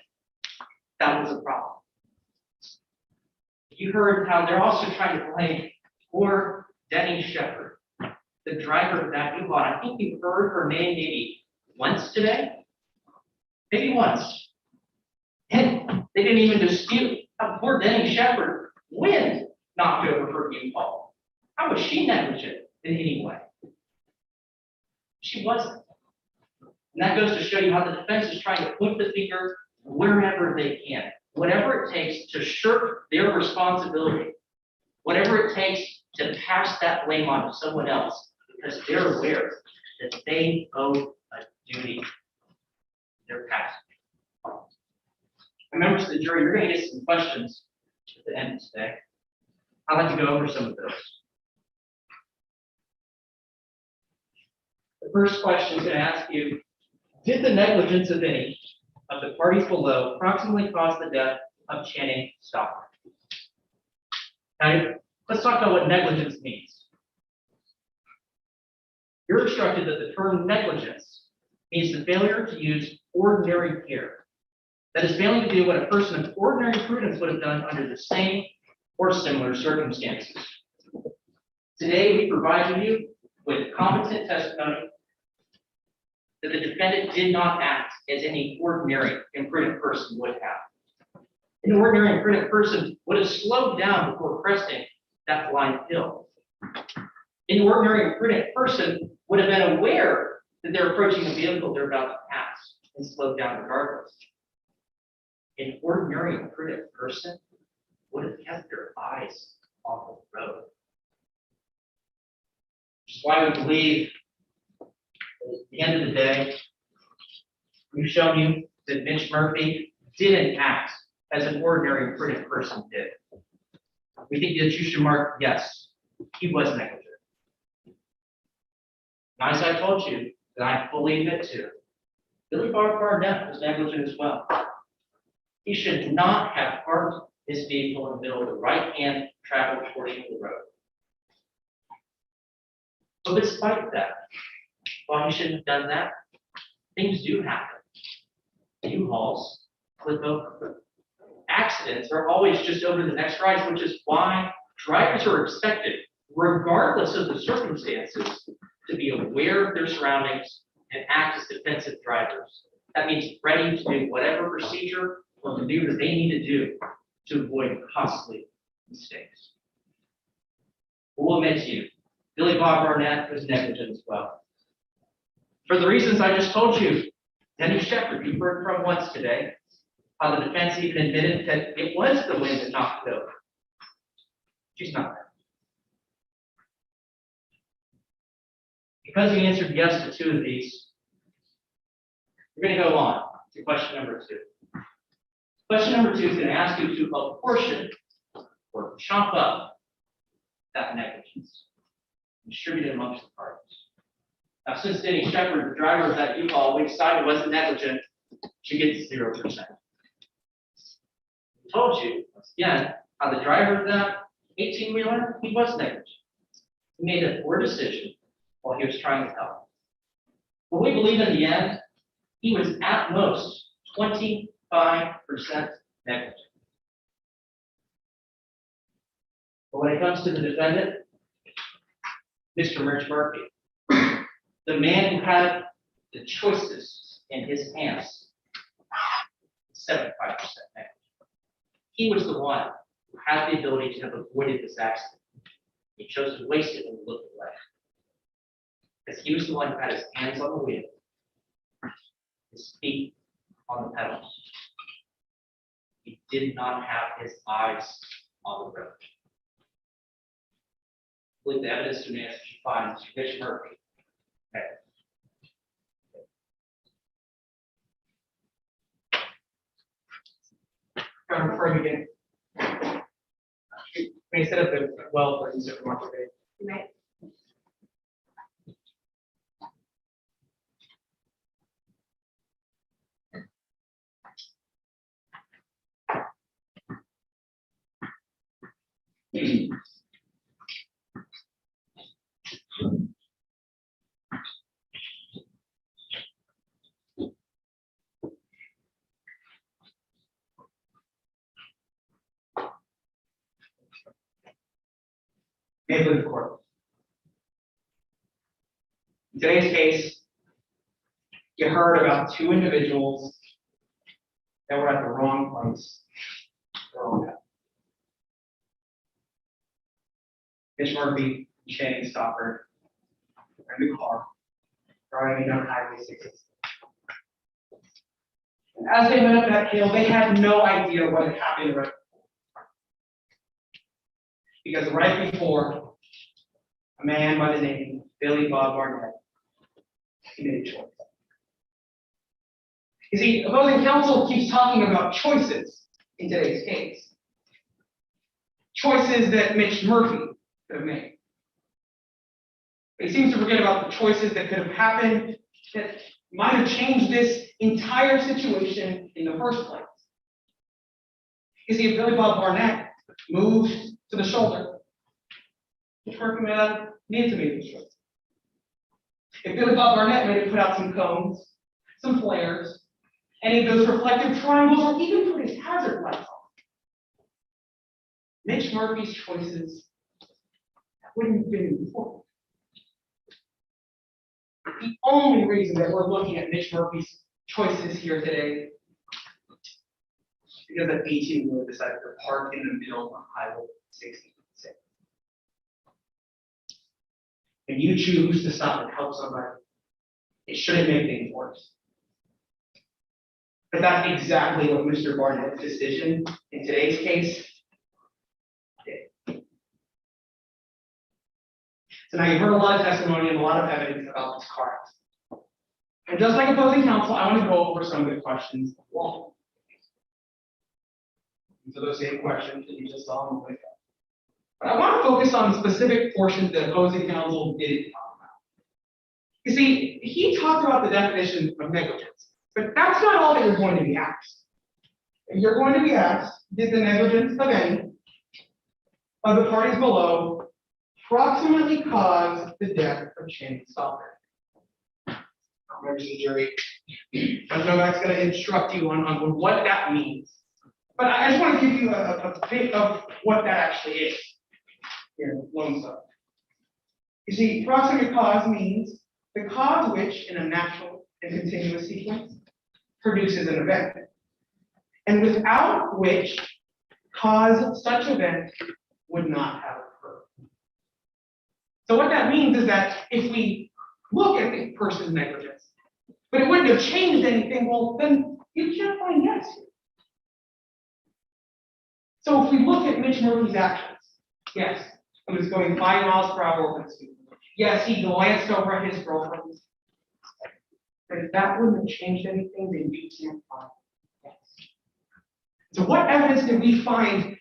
that was a problem. You heard how they're also trying to blame poor Denny Shepard, the driver of that U-Haul. I think you heard her name maybe once today, maybe once. And they didn't even dispute how poor Denny Shepard wind knocked over her U-Haul. How was she negligent in any way? She wasn't. And that goes to show you how the defense is trying to point the finger wherever they can, whatever it takes to shirk their responsibility, whatever it takes to pass that blame on to someone else, because they're aware that they owe a duty to their past. And members of the jury, you're going to get some questions at the end of today. I'd like to go over some of those. The first question is going to ask you, did the negligence of any of the parties below approximately cause the death of Channing Stocker? Now, let's talk about what negligence means. You're instructed that the term negligence means the failure to use ordinary care. That is, failing to do what a person of ordinary prudence would have done under the same or similar circumstances. Today, we provide you with competent testimony that the defendant did not act as any ordinary imprudent person would have. An ordinary imprudent person would have slowed down before cresting that blind hill. An ordinary imprudent person would have been aware that they're approaching a vehicle they're about to pass and slowed down regardless. An ordinary imprudent person would have kept their eyes off the road. Which is why we believe at the end of the day, we've shown you that Mitch Murphy didn't act as an ordinary imprudent person did. We think that you should mark, yes, he was negligent. Now, as I told you, that I fully admit to, Billy Bob Barnett was negligent as well. He should not have parked his vehicle in the middle of the right-hand travel portion of the road. But despite that, while he shouldn't have done that, things do happen. U-Hauls flip over. Accidents are always just over the next rise, which is why drivers are expected, regardless of the circumstances, to be aware of their surroundings and act as defensive drivers. That means ready to do whatever procedure or maneuver they need to do to avoid costly mistakes. We'll admit to you, Billy Bob Barnett was negligent as well. For the reasons I just told you, Denny Shepard, you've heard from once today, how the defense even admitted that it was the wind that knocked it over. She's not there. Because you answered yes to 2 of these, we're going to go on to question number 2. Question number 2 is going to ask you to apportion or chop up that negligence and distribute it amongst the parties. Now, since Denny Shepard, the driver of that U-Haul, we decided wasn't negligent, she gets 0%. I told you, once again, how the driver of that 18-wheeler, he was negligent. He made a poor decision while he was trying to help. But we believe in the end, he was at most 25% negligent. But when it comes to the defendant, Mr. Mitch Murphy, the man who had the choices in his hands, 75% negligent. He was the one who had the ability to have avoided this accident. He chose to waste it and look away. Because he was the one who had his hands on the wheel, his feet on the pedals. he did not have his eyes on the road. I believe the evidence demands that you find Mr. Mitch Murphy. Okay. Governor Ferg again. May I set up the well for Mr. Mark today? You may. May it please the court. In today's case, you heard about two individuals that were at the wrong place. at the wrong time. Mitch Murphy and Shannon Stockford, a new car, driving down Highway 66. And as they went up that hill, they had no idea what had happened right before. Because right before, a man by the name of Billy Bob Barnett, he made a choice. You see, opposing counsel keeps talking about choices in today's case. Choices that Mitch Murphy could have made. But he seems to forget about the choices that could have happened that might have changed this entire situation in the first place. You see, if Billy Bob Barnett moved to the shoulder, Mitch Murphy may not need to make the choice. If Billy Bob Barnett may have put out some cones, some flares, any of those reflective triangles, or even put his hazard lights on, Mitch Murphy's choices wouldn't have been important. The only reason that we're looking at Mitch Murphy's choices here today is because an 18-wheeler decided to park in the middle of Highway 66. And you choose to stop and help somebody, it shouldn't make things worse. But that's exactly what Mr. Barnett's decision in today's case did. So now you've heard a lot of testimony and a lot of evidence about this car accident. And just like opposing counsel, I want to go over some of the questions of law. These are those same questions that you just saw on the way up. But I want to focus on specific portions that opposing counsel didn't talk about. You see, he talked about the definition of negligence, but that's not all that you're going to be asked. You're going to be asked, did the negligence of any of the parties below approximately cause the death of Shannon Stockford? Members of the jury, Judge Novak's going to instruct you on what that means. But I just want to give you a bit of what that actually is. Here, Lone Star. You see, proximate cause means the cause which, in a natural and continuous sequence, produces an event, and without which cause such event would not have occurred. So what that means is that if we look at the person's negligence, but it wouldn't have changed anything, well, then you can't find yes here. So if we look at Mitch Murphy's actions, yes, he was going 5 miles per hour over the speed limit. Yes, he glanced over at his girlfriend. But if that wouldn't have changed anything, then you can't find yes. So what evidence did we find,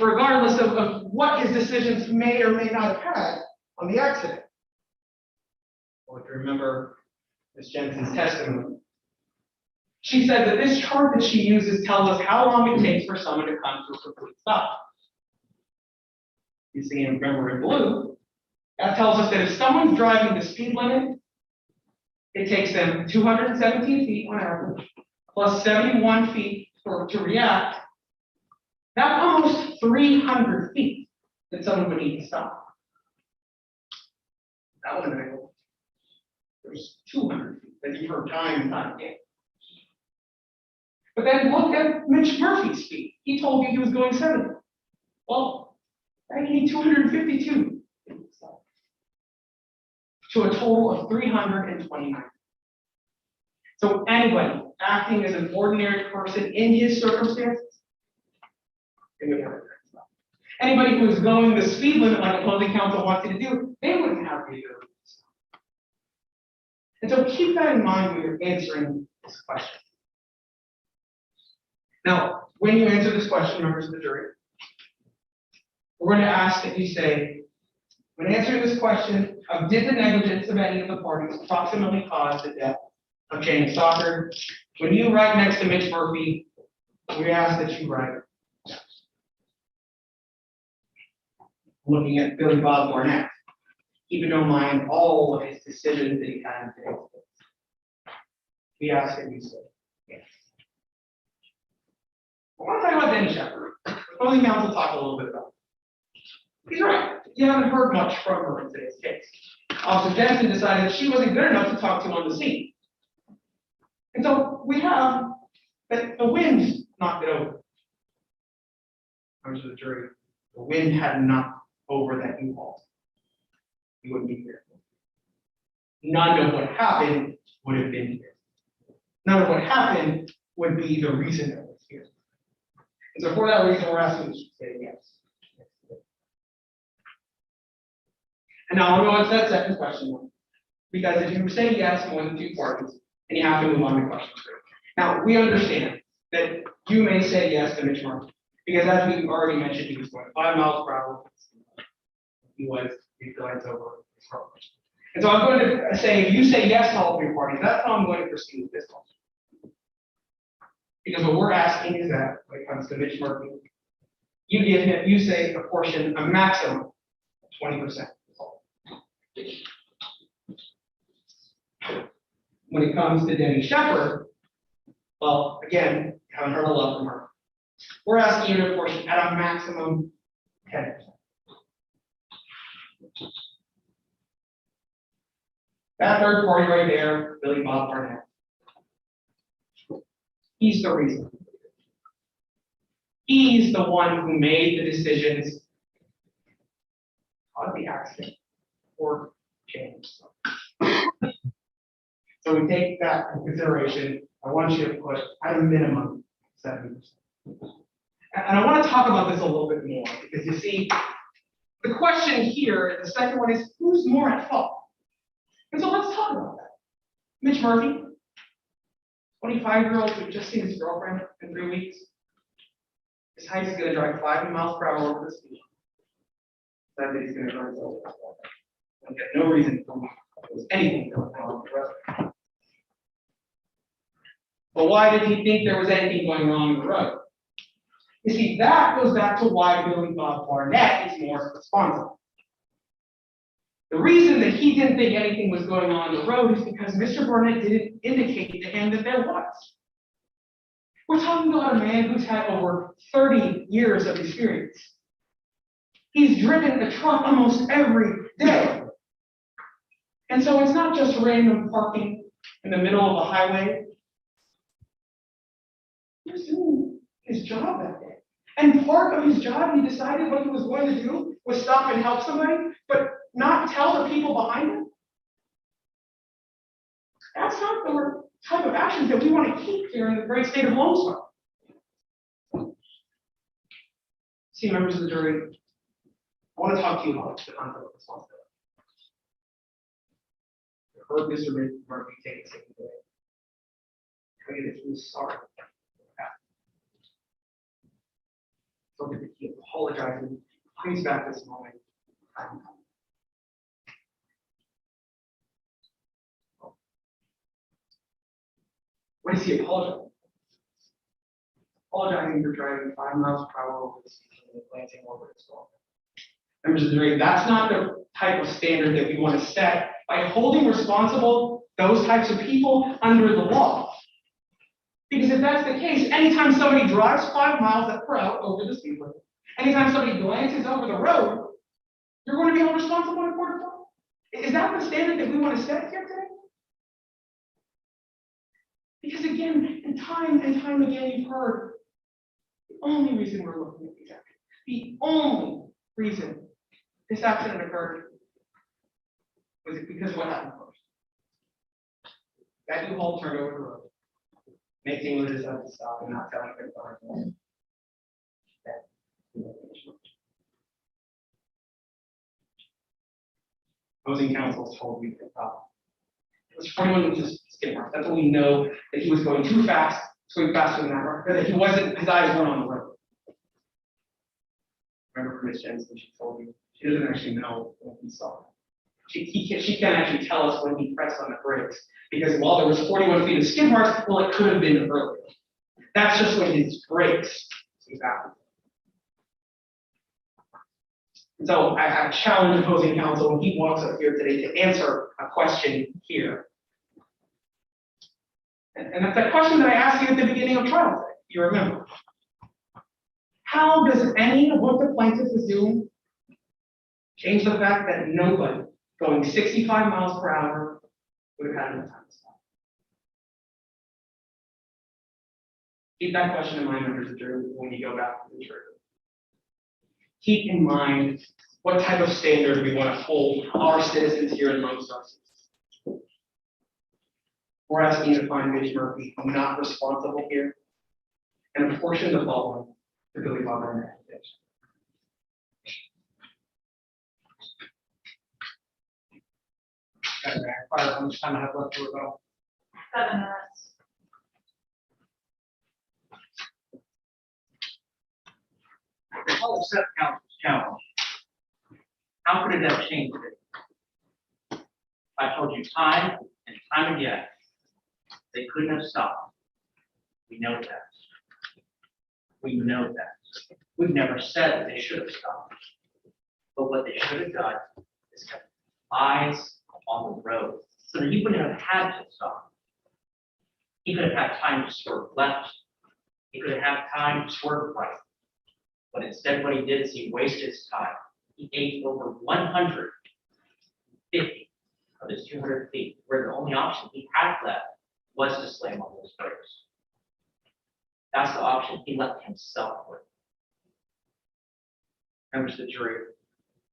regardless of what his decisions may or may not have had on the accident? Well, if you remember Ms. Jensen's testimony, she said that this chart that she uses tells us how long it takes for someone to come to a complete stop. You see in remember in blue, that tells us that if someone's driving the speed limit, it takes them 217 feet on average, plus 71 feet to react. That's almost 300 feet that someone would need to stop. That would have been cool. There's 200 feet that you've heard time and time again. But then look at Mitch Murphy's speed. He told you he was going 70. Well, I need 252 to a total of 329. So anybody acting as an ordinary person in his circumstances They would never turn stop. Anybody who's going the speed limit like opposing counsel wants you to do, they wouldn't have the ability to stop. And so keep that in mind when you're answering this question. Now, when you answer this question, members of the jury, we're going to ask that you say, when answering this question of did the negligence of any of the parties approximately cause the death of James Stockard, when you write next to Mitch Murphy, we ask that you write yes. Looking at Billy Bob Barnett, keeping in mind all of his decisions that he had in today's case. We ask that you say yes. I want to talk about Denny Shepard. Opposing counsel talk a little bit about it. He's right. You haven't heard much from her in today's case. Officer Jensen decided that she wasn't good enough to talk to on the scene. And so we have that the wind knocked it over. Members of the jury, the wind had knocked over that U-Haul. You wouldn't be here. None of what happened would have been here. None of what happened would be the reason that was here. And so for that reason, we're asking you to say yes. And now I'll go on to that second question. Because if you say yes more than two parties, then you have to move on to question three. Now, we understand that you may say yes to Mitch Murphy, because as we already mentioned, he was going 5 miles per hour. He was lights over his car. And so I'm going to say, if you say yes to all three parties, that's how I'm going to proceed with this one. Because what we're asking is that when it comes to Mitch Murphy, you give him, you say a portion, a maximum of 20%. When it comes to Denny Shepard, well, again, haven't heard a lot from her. We're asking you to apportion at a maximum 10%. That third party right there, Billy Bob Barnett. He's the reason. He's the one who made the decisions on the accident for James. So we take that into consideration. I want you to put at a minimum 70%. And I want to talk about this a little bit more because you see, the question here, the second one is who's more at fault? And so let's talk about that. Mitch Murphy, 25-year-old who just seen his girlfriend in 3 weeks. His height is going to drive 5 miles per hour over the speed. Said that he's going to drive over. I get no reason for anything going on with the road. But why did he think there was anything going wrong on the road? You see, that goes back to why Billy Bob Barnett is more responsible. The reason that he didn't think anything was going on the road is because Mr. Barnett didn't indicate to him that there was. We're talking about a man who's had over 30 years of experience. He's driven a truck almost every day. And so it's not just random parking in the middle of a highway. He was doing his job that day. And part of his job, he decided what he was going to do was stop and help somebody, but not tell the people behind him. That's not the type of actions that we want to keep here in the great state of Lone Star. See, members of the jury, I want to talk to you about the concept of responsibility. I heard Mr. Murphy take a second today. Tell you that he was sorry. So that he apologizing, brings back this moment. What is he apologizing? Apologizing for driving 5 miles per hour over the speed limit, glancing over his phone. Members of the jury, that's not the type of standard that we want to set by holding responsible those types of people under the law. Because if that's the case, anytime somebody drives 5 miles per hour over the speed limit, anytime somebody glances over the road, you're going to be held responsible in a court of law. Is that the standard that we want to set here today? Because again, and time again, you've heard the only reason we're looking at these actions, the only reason this accident occurred was it because of what happened first. That U-Haul turned over the road, making him decide to stop and not telling their car. Opposing counsel told me that it was 41 inches skid marks. That's when we know that he was going too fast, going faster than that, or that he wasn't, his eyes weren't on the road. Remember from Ms. Jensen, she told me, she doesn't actually know what he saw. She can't actually tell us when he pressed on the brakes, because while there was 41 feet of skid marks, well, it could have been earlier. That's just when his brakes happened. So I challenge opposing counsel when he walks up here today to answer a question here. And that's that question that I asked you at the beginning of trial today, you remember. How does any of what the plaintiff is doing change the fact that nobody going 65 miles per hour would have had enough time to stop? Keep that question in mind, members of the jury, when you go back to the jury. Keep in mind what type of standard we want to hold our citizens here in Lone Star. We're asking you to find Mitch Murphy not responsible here and apportion the following to Billy Bob Barnett. How much time I have left to rebuttal? 7 minutes. I'll accept counsel's challenge. How could it have changed it? I told you time and time again, they couldn't have stopped. We know that. We know that. We've never said that they should have stopped. But what they should have done is kept eyes on the road so that he wouldn't have had to stop. He could have had time to swerve left. He could have had time to swerve right. But instead, what he did is he wasted his time. He ate over 150 of his 200 feet, where the only option he had left was to slam on those brakes. That's the option he left himself with. Members of the jury,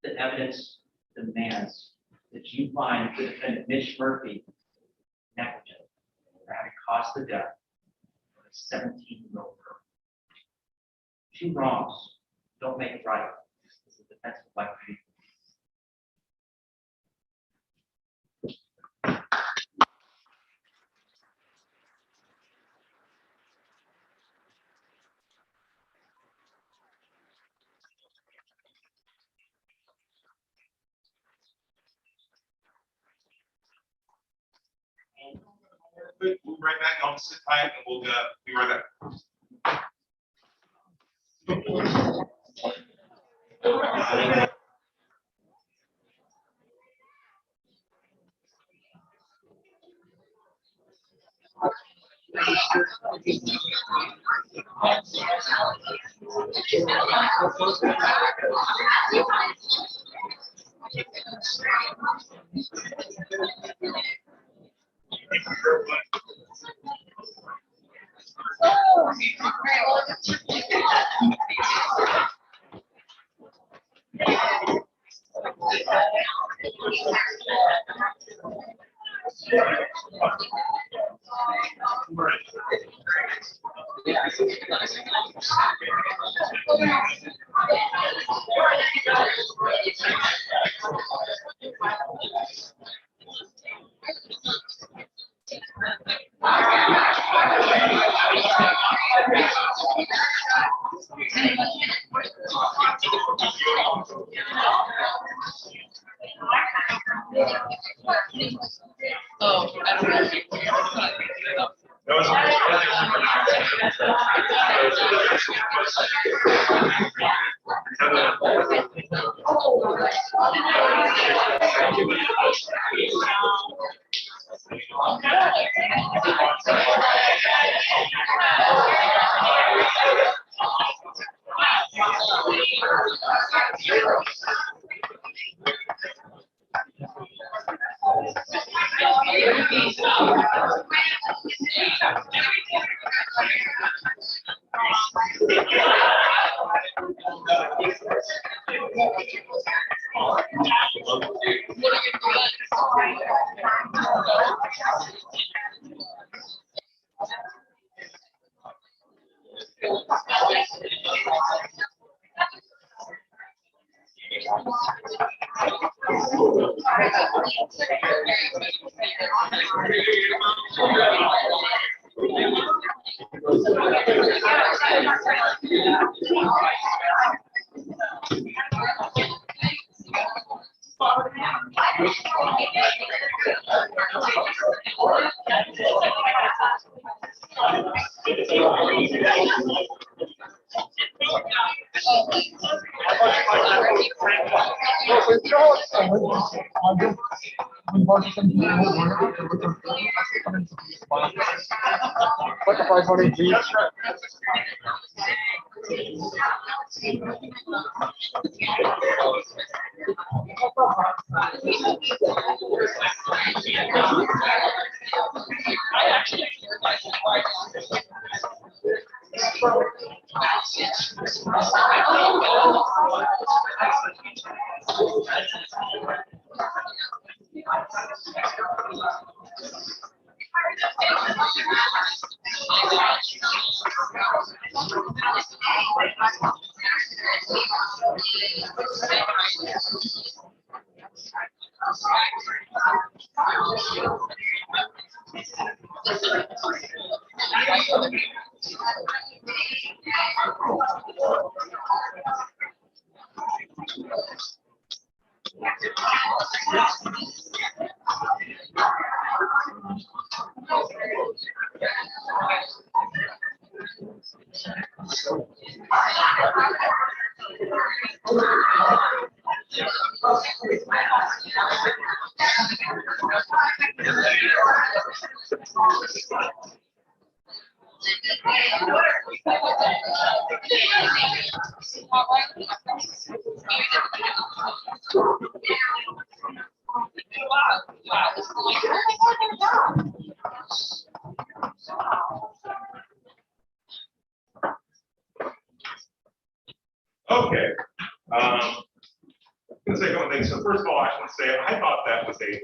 the evidence demands that you find the defendant Mitch Murphy negligent for having caused the death of a 17-year-old girl. Two wrongs don't make it right. It's a defense of life. We'll be right back. I'll sit tight and we'll be right back. Okay. Gonna say a couple things. So first of all, I should say, I thought that was a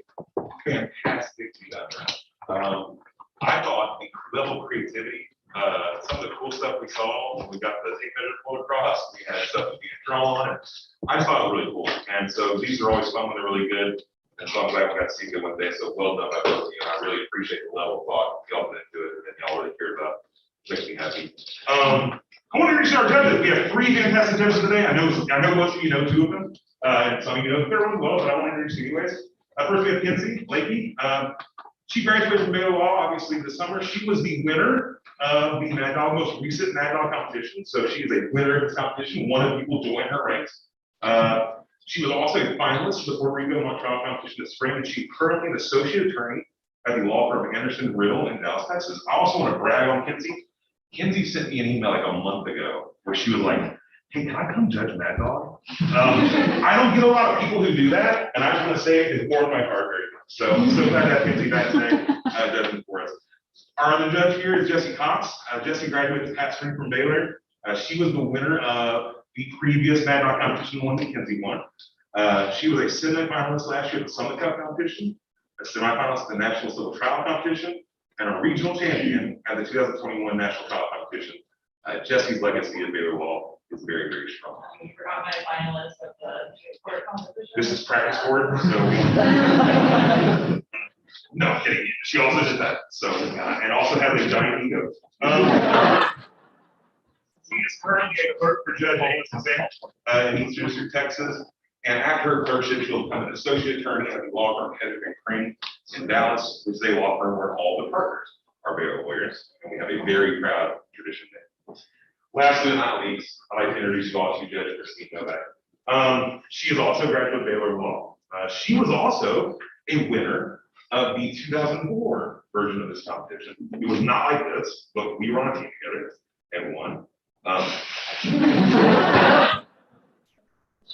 fantastic design. I thought the level of creativity, some of the cool stuff we saw, we got the tape measure pulled across, we had stuff being drawn. I just thought it was really cool. And so these are always fun when they're really good. And so I'm glad we got to see a good one today. So well done by both of you. I really appreciate the level of thought y'all put into it and y'all really cared about. Makes me happy. I want to introduce our judges. We have 3 fantastic judges today. I know most of you know 2 of them. And some of you know the 3rd one well, but I want to introduce you anyways. First we have Kenzie Lakey. She graduated from Baylor Law, obviously, this summer. She was the winner of the Mad Dog, most recent Mad Dog competition. So she is a winner of this competition. One of the people joined her ranks. She was also a finalist for the Puerto Rico Montreal competition this spring, and she's currently an associate attorney at the law firm Anderson Riddle in Dallas, Texas. I also want to brag on Kenzie. Kenzie sent me an email like a month ago where she was like, hey, can I come judge Mad Dog? I don't get a lot of people who do that, and I just want to say it warmed my heart very much. So glad to have Kenzie back today judging for us. Our other judge here is Jessie Cox. Jessie graduated this past spring from Baylor. She was the winner of the previous Mad Dog competition, one that Kenzie won. She was a semi-finalist last year at the Summit Cup competition, a semi-finalist at the National Civil Trial competition, and a regional champion at the 2021 National Trial competition. Jessie's legacy at Baylor Law is very, very strong. You forgot my finalist at the court competition. This is practice court, so no, I'm kidding. She also did that. So, and also has a giant ego. She is currently a clerk for Judge Anderson in Eastern District, Texas. And after her clerkship, she'll become an associate attorney at the law firm Hedrick and Crane in Dallas, which is a law firm where all the partners are Baylor lawyers. And we have a very proud tradition there. Last but not least, I'd like to introduce you all to Judge Christine Novak. She is also a graduate of Baylor Law. She was also a winner of the 2004 version of this competition. It was not like this, but we were on a team together and won.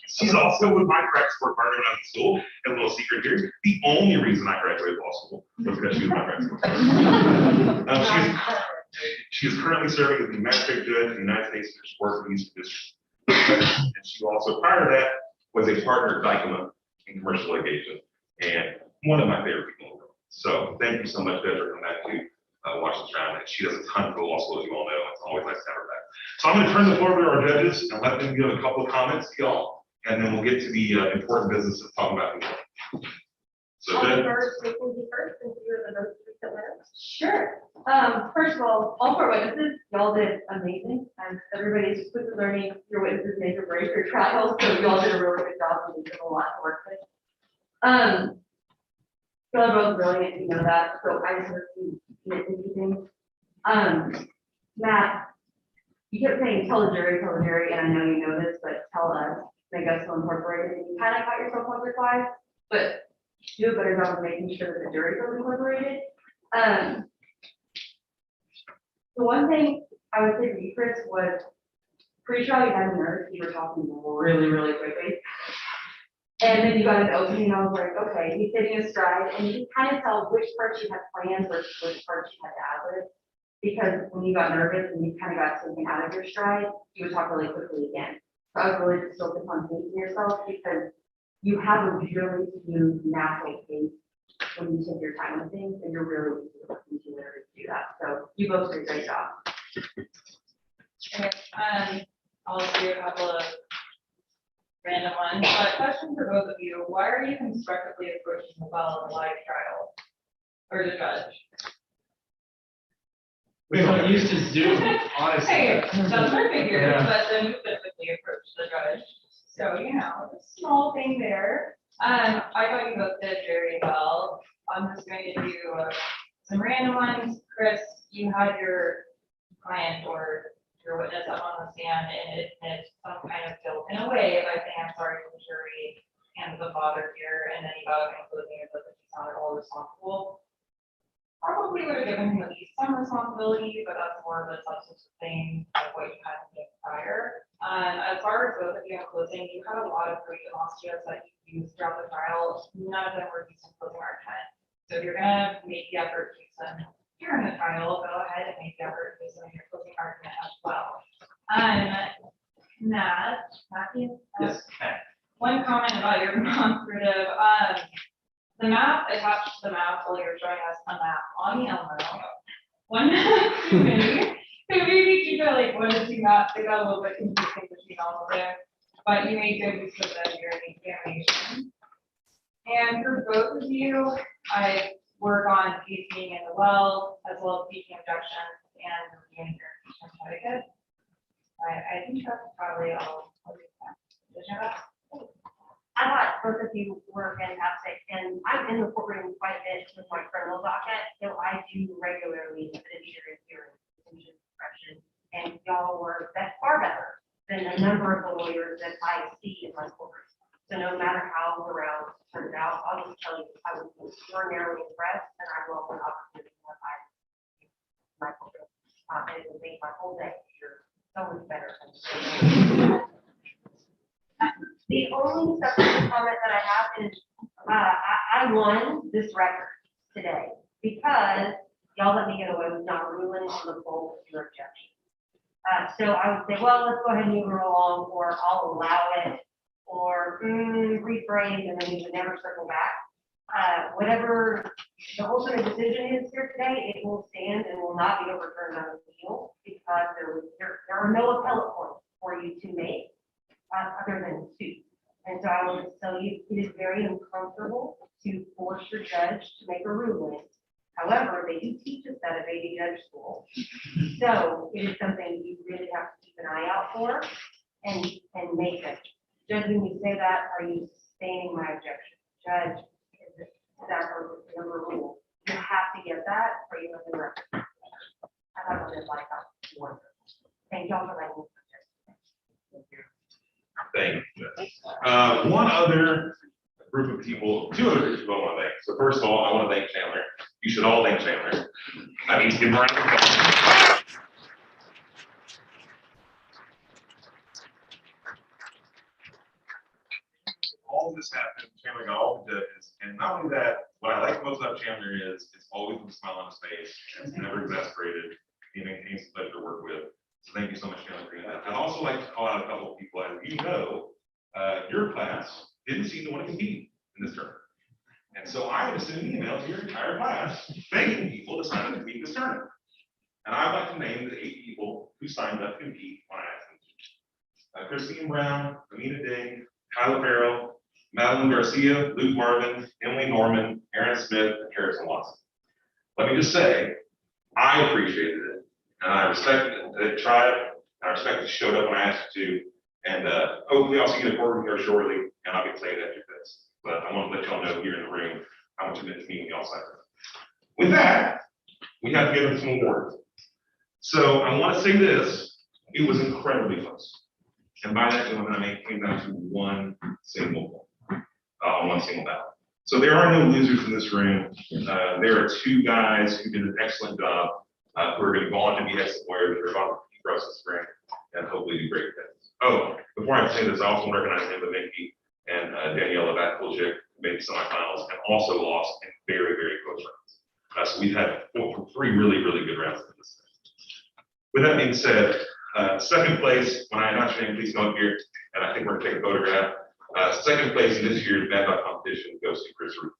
She's also with my practice court partner when I was in school. And a little secret here, the only reason I graduated law school was because she was my practice court partner. She is currently serving as the magistrate judge in the United States Court of East District. And she also, prior to that, was a partner at Dykema in commercial litigation and one of my favorite people in the world. So thank you so much, Judge, for coming back to watch this round. And she does a ton for the law school, as you all know. It's always nice to have her back. So I'm going to turn the floor over to our judges and let them give a couple of comments to y'all. And then we'll get to the important business of talking about the So I'll then, defer to Mackenzie first, since you were the most recent winner. Sure. First of all 4 witnesses, y'all did amazing. And everybody's quickly learning your witnesses make or break your trial, so y'all did a really good job and you have a lot to work with. Y'all are both brilliant, you know that, so I just heard you nitpicky things. Matt, you kept saying, tell the jury, and I know you know this, but tell us, make us feel incorporated, and you kind of caught yourself once or twice, but do a better job of making sure that the jury feels incorporated. The one thing I would say for you, Chris, was pre-trial you had a nerve, you were talking really, really quickly. And then you got an opening, and I was like, okay, he's hitting a stride, and you can kind of tell which parts you had planned versus which parts you had to add with. Because when you got nervous and you kind of got taken out of your stride, you would talk really quickly again. So I was really just focused on pacing yourself because you have a really smooth, natural pace when you take your time with things, and you're really easy to do that. So you both did a great job. Okay, I'll do a couple of random ones, but question for both of you, why are you constructively approaching the well in the live trial? Or the judge? We're not used to Zoom, honestly. Hey, that's what I figured, Yeah. but then you physically approach the judge. So, you know, a small thing there. I thought you both did very well. I'm just going to do some random ones. Chris, you had your client or your witness up on the stand and admit some kind of guilt in a way by saying, I'm sorry to the jury and the father here, and then you got up and closing it, but he's not at all responsible. Probably would have given him at least some responsibility, but that's more of a substantive thing of what you had to do prior. As far as both of you in closing, you had a lot of great illustrations that you used throughout the trial. None of them were used in closing argument. So if you're gonna make the effort to use them here in the trial, go ahead and make the effort to use them in your closing argument as well. Matthew? Yes. One comment about your demonstrative, the map, attached to the map, while you're showing us a map on the Elmo. One too many, so maybe keep it like 1 to 2 maps, they got a little bit confusing between all of them, but you made good use of them during the examination. And for both of you, I work on pacing in the well, as well as pacing objections and reviewing your impeachment etiquette. I think that's probably all. Did you have that? I thought both of you were fantastic, and I'm in the courtroom quite a bit with my criminal docket, so I do regularly evidentiary hearings, detention, suppression, and y'all were far better than a number of the lawyers that I see in my courtroom. So no matter how the round turns out, I'll just tell you, I was extraordinarily impressed, and I welcome the opportunity when I my courtroom. It will make my whole day here so much better. The only substantive comment that I have is, I won this record today because y'all let me get away with not ruling on the bulk of your objection. So I would say, well, let's go ahead and move it along, or I'll allow it, or rephrase, and then you would never circle back. Whatever the ultimate decision is here today, it will stand and will not be overturned on appeal because there are no appellate points for you to make. Other than 2. And so I will just tell you, it is very uncomfortable to force your judge to make a ruling. However, they do teach us that at baby judge school. So it is something you really have to keep an eye out for and make it. Judge, when you say that, are you sustaining my objection? Judge, is that a number rule? You have to get that or you have the record. I thought it was like that. Thank y'all for letting me. thank you. One other group of people, 2 other groups of people I want to thank. So first of all, I want to thank Chandler. You should all thank Chandler. I mean, give him a round of applause. All this happened, Chandler got all the judges, and not only that, what I like most about Chandler is it's always with a smile on his face, it's never exasperated, he maintains a pleasure to work with. So thank you so much, Chandler, for that. I'd also like to call out a couple of people, as you know, your class didn't seem to want to compete in this tournament. And so I had to send an email to your entire class begging people to sign up to compete in this tournament. And I'd like to name the 8 people who signed up to compete when I asked them to. Christine Brown, Amina Ding, Tyler Farrell, Madeline Garcia, Luke Marvin, Emily Norman, Aaron Smith, and Harrison Watson. Let me just say, I appreciated it, and I respected it. They tried, I respect that you showed up when I asked you to, and hopefully I'll see you in court with her shortly, and I'll get played after this. But I want to let y'all know here in the room how much of it means y'all side. With that, we have to give them some awards. So I want to say this, it was incredibly close. And by that, gentlemen, I mean, it came down to one single ballot. So there are no losers in this room. There are two guys who did an excellent job, who are going to go on to be excellent lawyers, who are about to keep across the spring, and hopefully do great things. Oh, before I say this, I also want to recognize Amber Mickey and Daniela Batkuljic, who made the semifinals and also lost in very, very close rounds. So we've had three really, really good rounds in this thing. With that being said, second place, when I announce your name, please come up here, and I think we're gonna take a photograph. Second place in this year's Bad Dog competition goes to Chris Ruth.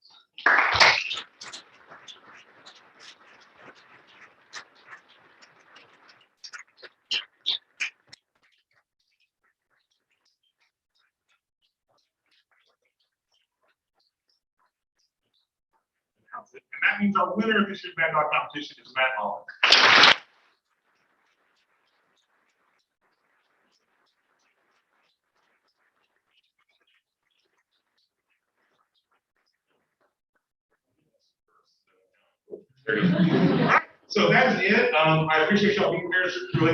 And that means our winner of this year's Bad Dog competition is Matt Mullins. So that's it. I appreciate y'all being here. It's really